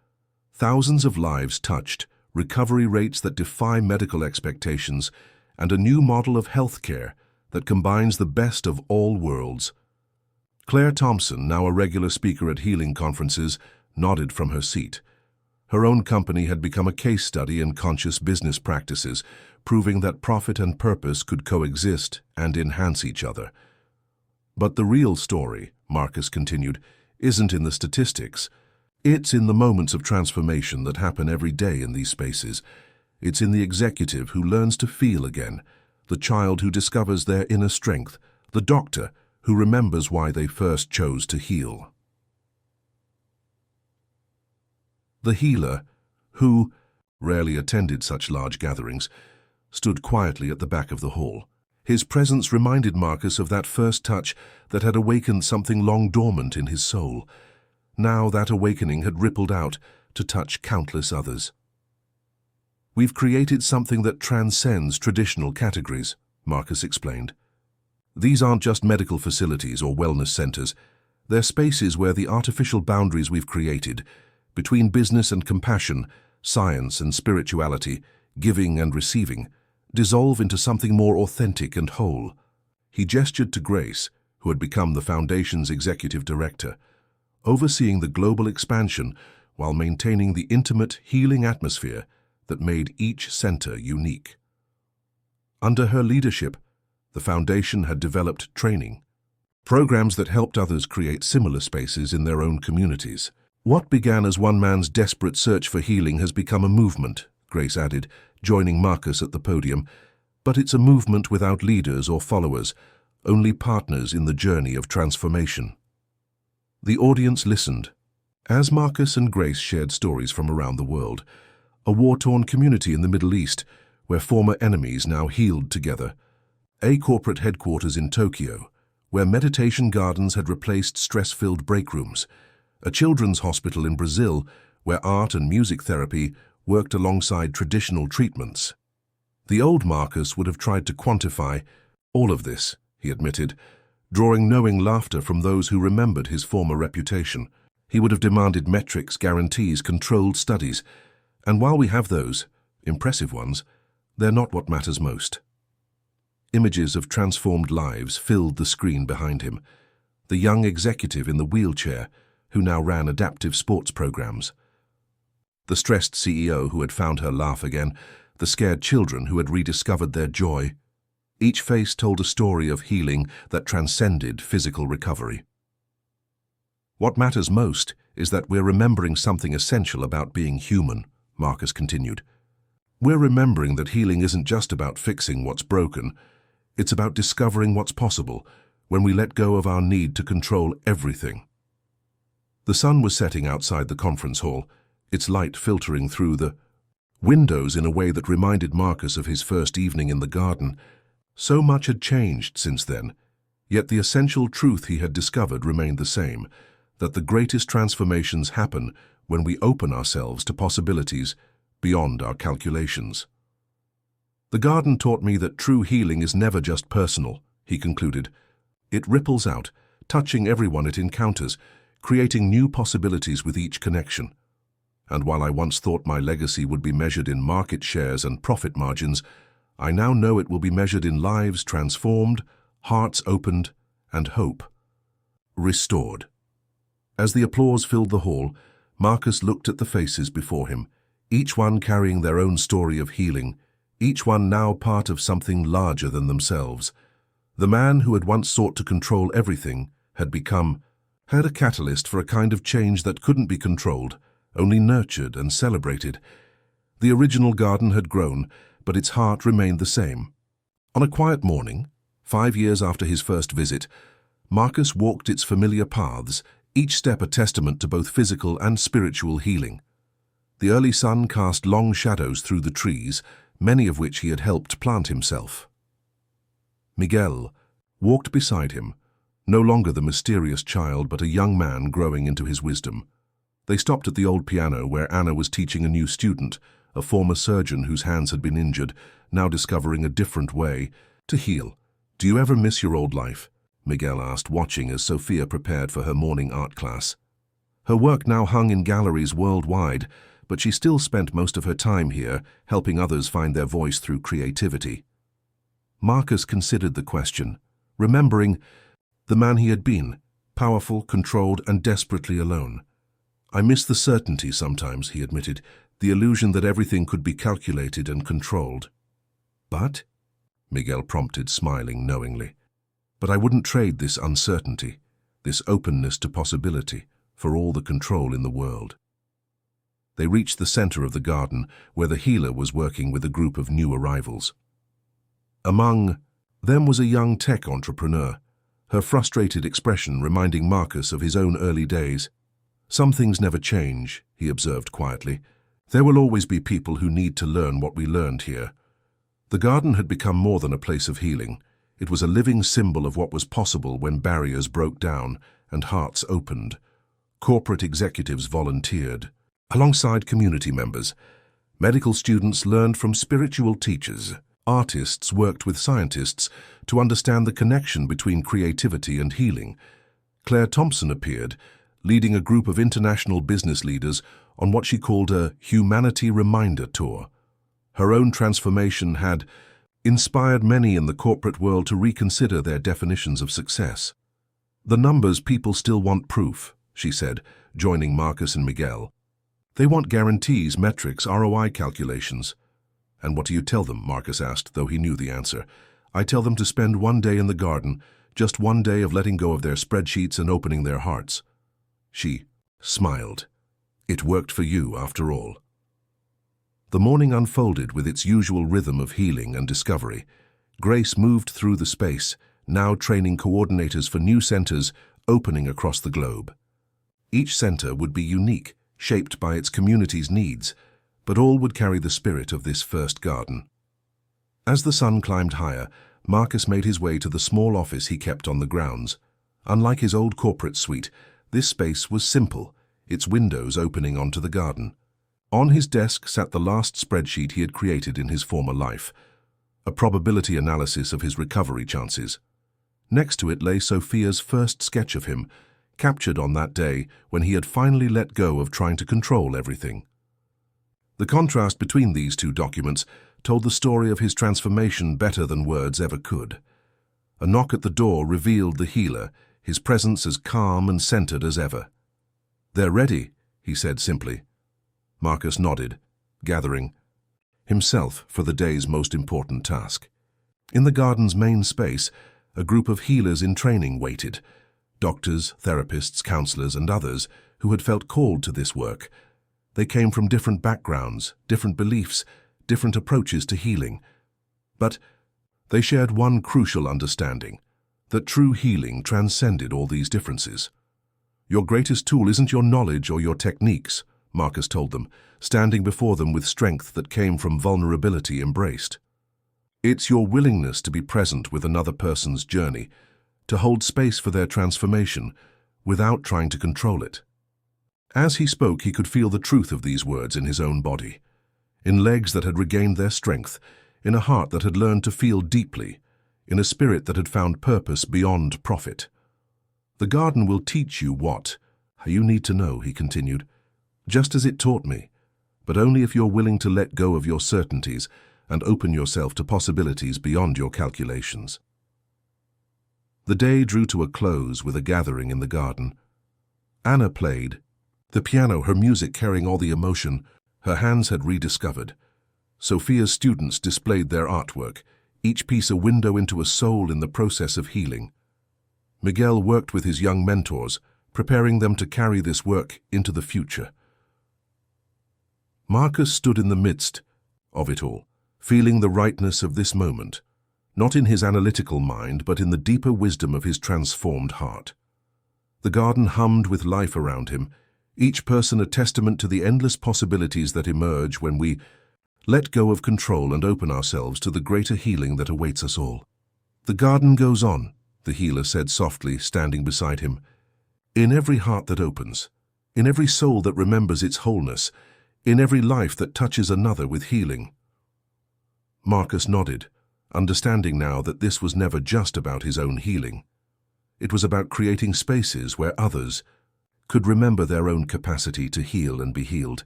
Thousands of lives touched, recovery rates that defy medical expectations, and a new model of healthcare that combines the best of all worlds." Claire Thompson, now a regular speaker at healing conferences, nodded from her seat. Her own company had become a case study in conscious business practices, proving that profit and purpose could coexist and enhance each other. "But the real story," Marcus continued, "isn't in the statistics. It's in the moments of transformation that happen every day in these spaces. It's in the executive who learns to feel again, the child who discovers their inner strength, the doctor who remembers why they first chose to heal. The healer, who rarely attended such large gatherings, stood quietly at the back of the hall. His presence reminded Marcus of that first touch that had awakened something long dormant in his soul. Now that awakening had rippled out to touch countless others. "We've created something that transcends traditional categories," Marcus explained. "These aren't just medical facilities or wellness centers. They're spaces where the artificial boundaries we've created, between business and compassion, science and spirituality, giving and receiving, dissolve into something more authentic and whole." He gestured to Grace, who had become the Foundation's executive director, overseeing the global expansion while maintaining the intimate, healing atmosphere that made each center unique. Under her leadership, the Foundation had developed training, programs that helped others create similar spaces in their own communities. "What began as one man's desperate search for healing has become a movement," Grace added, joining Marcus at the podium. "But it's a movement without leaders or followers, only partners in the journey of transformation." The audience listened, as Marcus and Grace shared stories from around the world. A war-torn community in the Middle East, where former enemies now healed together. A corporate headquarters in Tokyo, where meditation gardens had replaced stress-filled break rooms. A children's hospital in Brazil, where art and music therapy worked alongside traditional treatments. The old Marcus would have tried to quantify all of this, he admitted, drawing knowing laughter from those who remembered his former reputation. He would have demanded metrics, guarantees, controlled studies. And while we have those, impressive ones, they're not what matters most. Images of transformed lives filled the screen behind him. The young executive in the wheelchair, who now ran adaptive sports programs. The stressed CEO who had found her laugh again. The scared children who had rediscovered their joy. Each face told a story of healing that transcended physical recovery. "What matters most is that we're remembering something essential about being human," Marcus continued. "We're remembering that healing isn't just about fixing what's broken. It's about discovering what's possible when we let go of our need to control everything." The sun was setting outside the conference hall, its light filtering through the windows in a way that reminded Marcus of his first evening in the garden. So much had changed since then, yet the essential truth he had discovered remained the same, that the greatest transformations happen when we open ourselves to possibilities beyond our calculations. "The garden taught me that true healing is never just personal," he concluded. "It ripples out, touching everyone it encounters, creating new possibilities with each connection. And while I once thought my legacy would be measured in market shares and profit margins, I now know it will be measured in lives transformed, hearts opened, and hope restored." As the applause filled the hall, Marcus looked at the faces before him, each one carrying their own story of healing, each one now part of something larger than themselves. The man who had once sought to control everything had a catalyst for a kind of change that couldn't be controlled, only nurtured and celebrated. The original garden had grown, but its heart remained the same. On a quiet morning, 5 years after his first visit, Marcus walked its familiar paths, each step a testament to both physical and spiritual healing. The early sun cast long shadows through the trees, many of which he had helped plant himself. Miguel walked beside him, no longer the mysterious child but a young man growing into his wisdom. They stopped at the old piano where Anna was teaching a new student, a former surgeon whose hands had been injured, now discovering a different way to heal. "Do you ever miss your old life?" Miguel asked, watching as Sophia prepared for her morning art class. Her work now hung in galleries worldwide, but she still spent most of her time here, helping others find their voice through creativity. Marcus considered the question, remembering the man he had been, powerful, controlled, and desperately alone. "I miss the certainty sometimes," he admitted, "the illusion that everything could be calculated and controlled." "But?" Miguel prompted, smiling knowingly. "But I wouldn't trade this uncertainty, this openness to possibility, for all the control in the world." They reached the center of the garden, where the healer was working with a group of new arrivals. Among them was a young tech entrepreneur, her frustrated expression reminding Marcus of his own early days. "Some things never change," he observed quietly. "There will always be people who need to learn what we learned here." The garden had become more than a place of healing. It was a living symbol of what was possible when barriers broke down and hearts opened. Corporate executives volunteered, alongside community members. Medical students learned from spiritual teachers. Artists worked with scientists to understand the connection between creativity and healing. Claire Thompson appeared, leading a group of international business leaders on what she called a humanity reminder tour. Her own transformation had inspired many in the corporate world to reconsider their definitions of success. "The numbers people still want proof," she said, joining Marcus and Miguel. "They want guarantees, metrics, ROI calculations." "And what do you tell them?" Marcus asked, though he knew the answer. "I tell them to spend one day in the garden, just one day of letting go of their spreadsheets and opening their hearts." She smiled. "It worked for you, after all." The morning unfolded with its usual rhythm of healing and discovery. Grace moved through the space, now training coordinators for new centers opening across the globe. Each center would be unique, shaped by its community's needs, but all would carry the spirit of this first garden. As the sun climbed higher, Marcus made his way to the small office he kept on the grounds. Unlike his old corporate suite, this space was simple, its windows opening onto the garden. On his desk sat the last spreadsheet he had created in his former life, a probability analysis of his recovery chances. Next to it lay Sophia's first sketch of him, captured on that day when he had finally let go of trying to control everything. The contrast between these two documents told the story of his transformation better than words ever could. A knock at the door revealed the healer, his presence as calm and centered as ever. "They're ready," he said simply. Marcus nodded, gathering himself for the day's most important task. In the garden's main space, a group of healers in training waited. Doctors, therapists, counselors, and others who had felt called to this work. They came from different backgrounds, different beliefs, different approaches to healing. But they shared one crucial understanding, that true healing transcended all these differences. "Your greatest tool isn't your knowledge or your techniques," Marcus told them, standing before them with strength that came from vulnerability embraced. "It's your willingness to be present with another person's journey, to hold space for their transformation without trying to control it." As he spoke, he could feel the truth of these words in his own body, in legs that had regained their strength, in a heart that had learned to feel deeply, in a spirit that had found purpose beyond profit. "The garden will teach you what you need to know," he continued, "just as it taught me, but only if you're willing to let go of your certainties and open yourself to possibilities beyond your calculations." The day drew to a close with a gathering in the garden. Anna played the piano, her music carrying all the emotion her hands had rediscovered. Sophia's students displayed their artwork, each piece a window into a soul in the process of healing. Miguel worked with his young mentors, preparing them to carry this work into the future. Marcus stood in the midst of it all, feeling the rightness of this moment, not in his analytical mind, but in the deeper wisdom of his transformed heart. The garden hummed with life around him, each person a testament to the endless possibilities that emerge when we let go of control and open ourselves to the greater healing that awaits us all. "The garden goes on," the healer said softly, standing beside him. "In every heart that opens, in every soul that remembers its wholeness, in every life that touches another with healing." Marcus nodded, understanding now that this was never just about his own healing. It was about creating spaces where others could remember their own capacity to heal and be healed.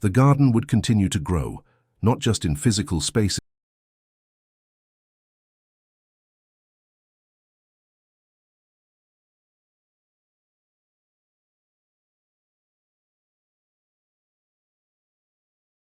The garden would continue to grow, not just in physical spaces,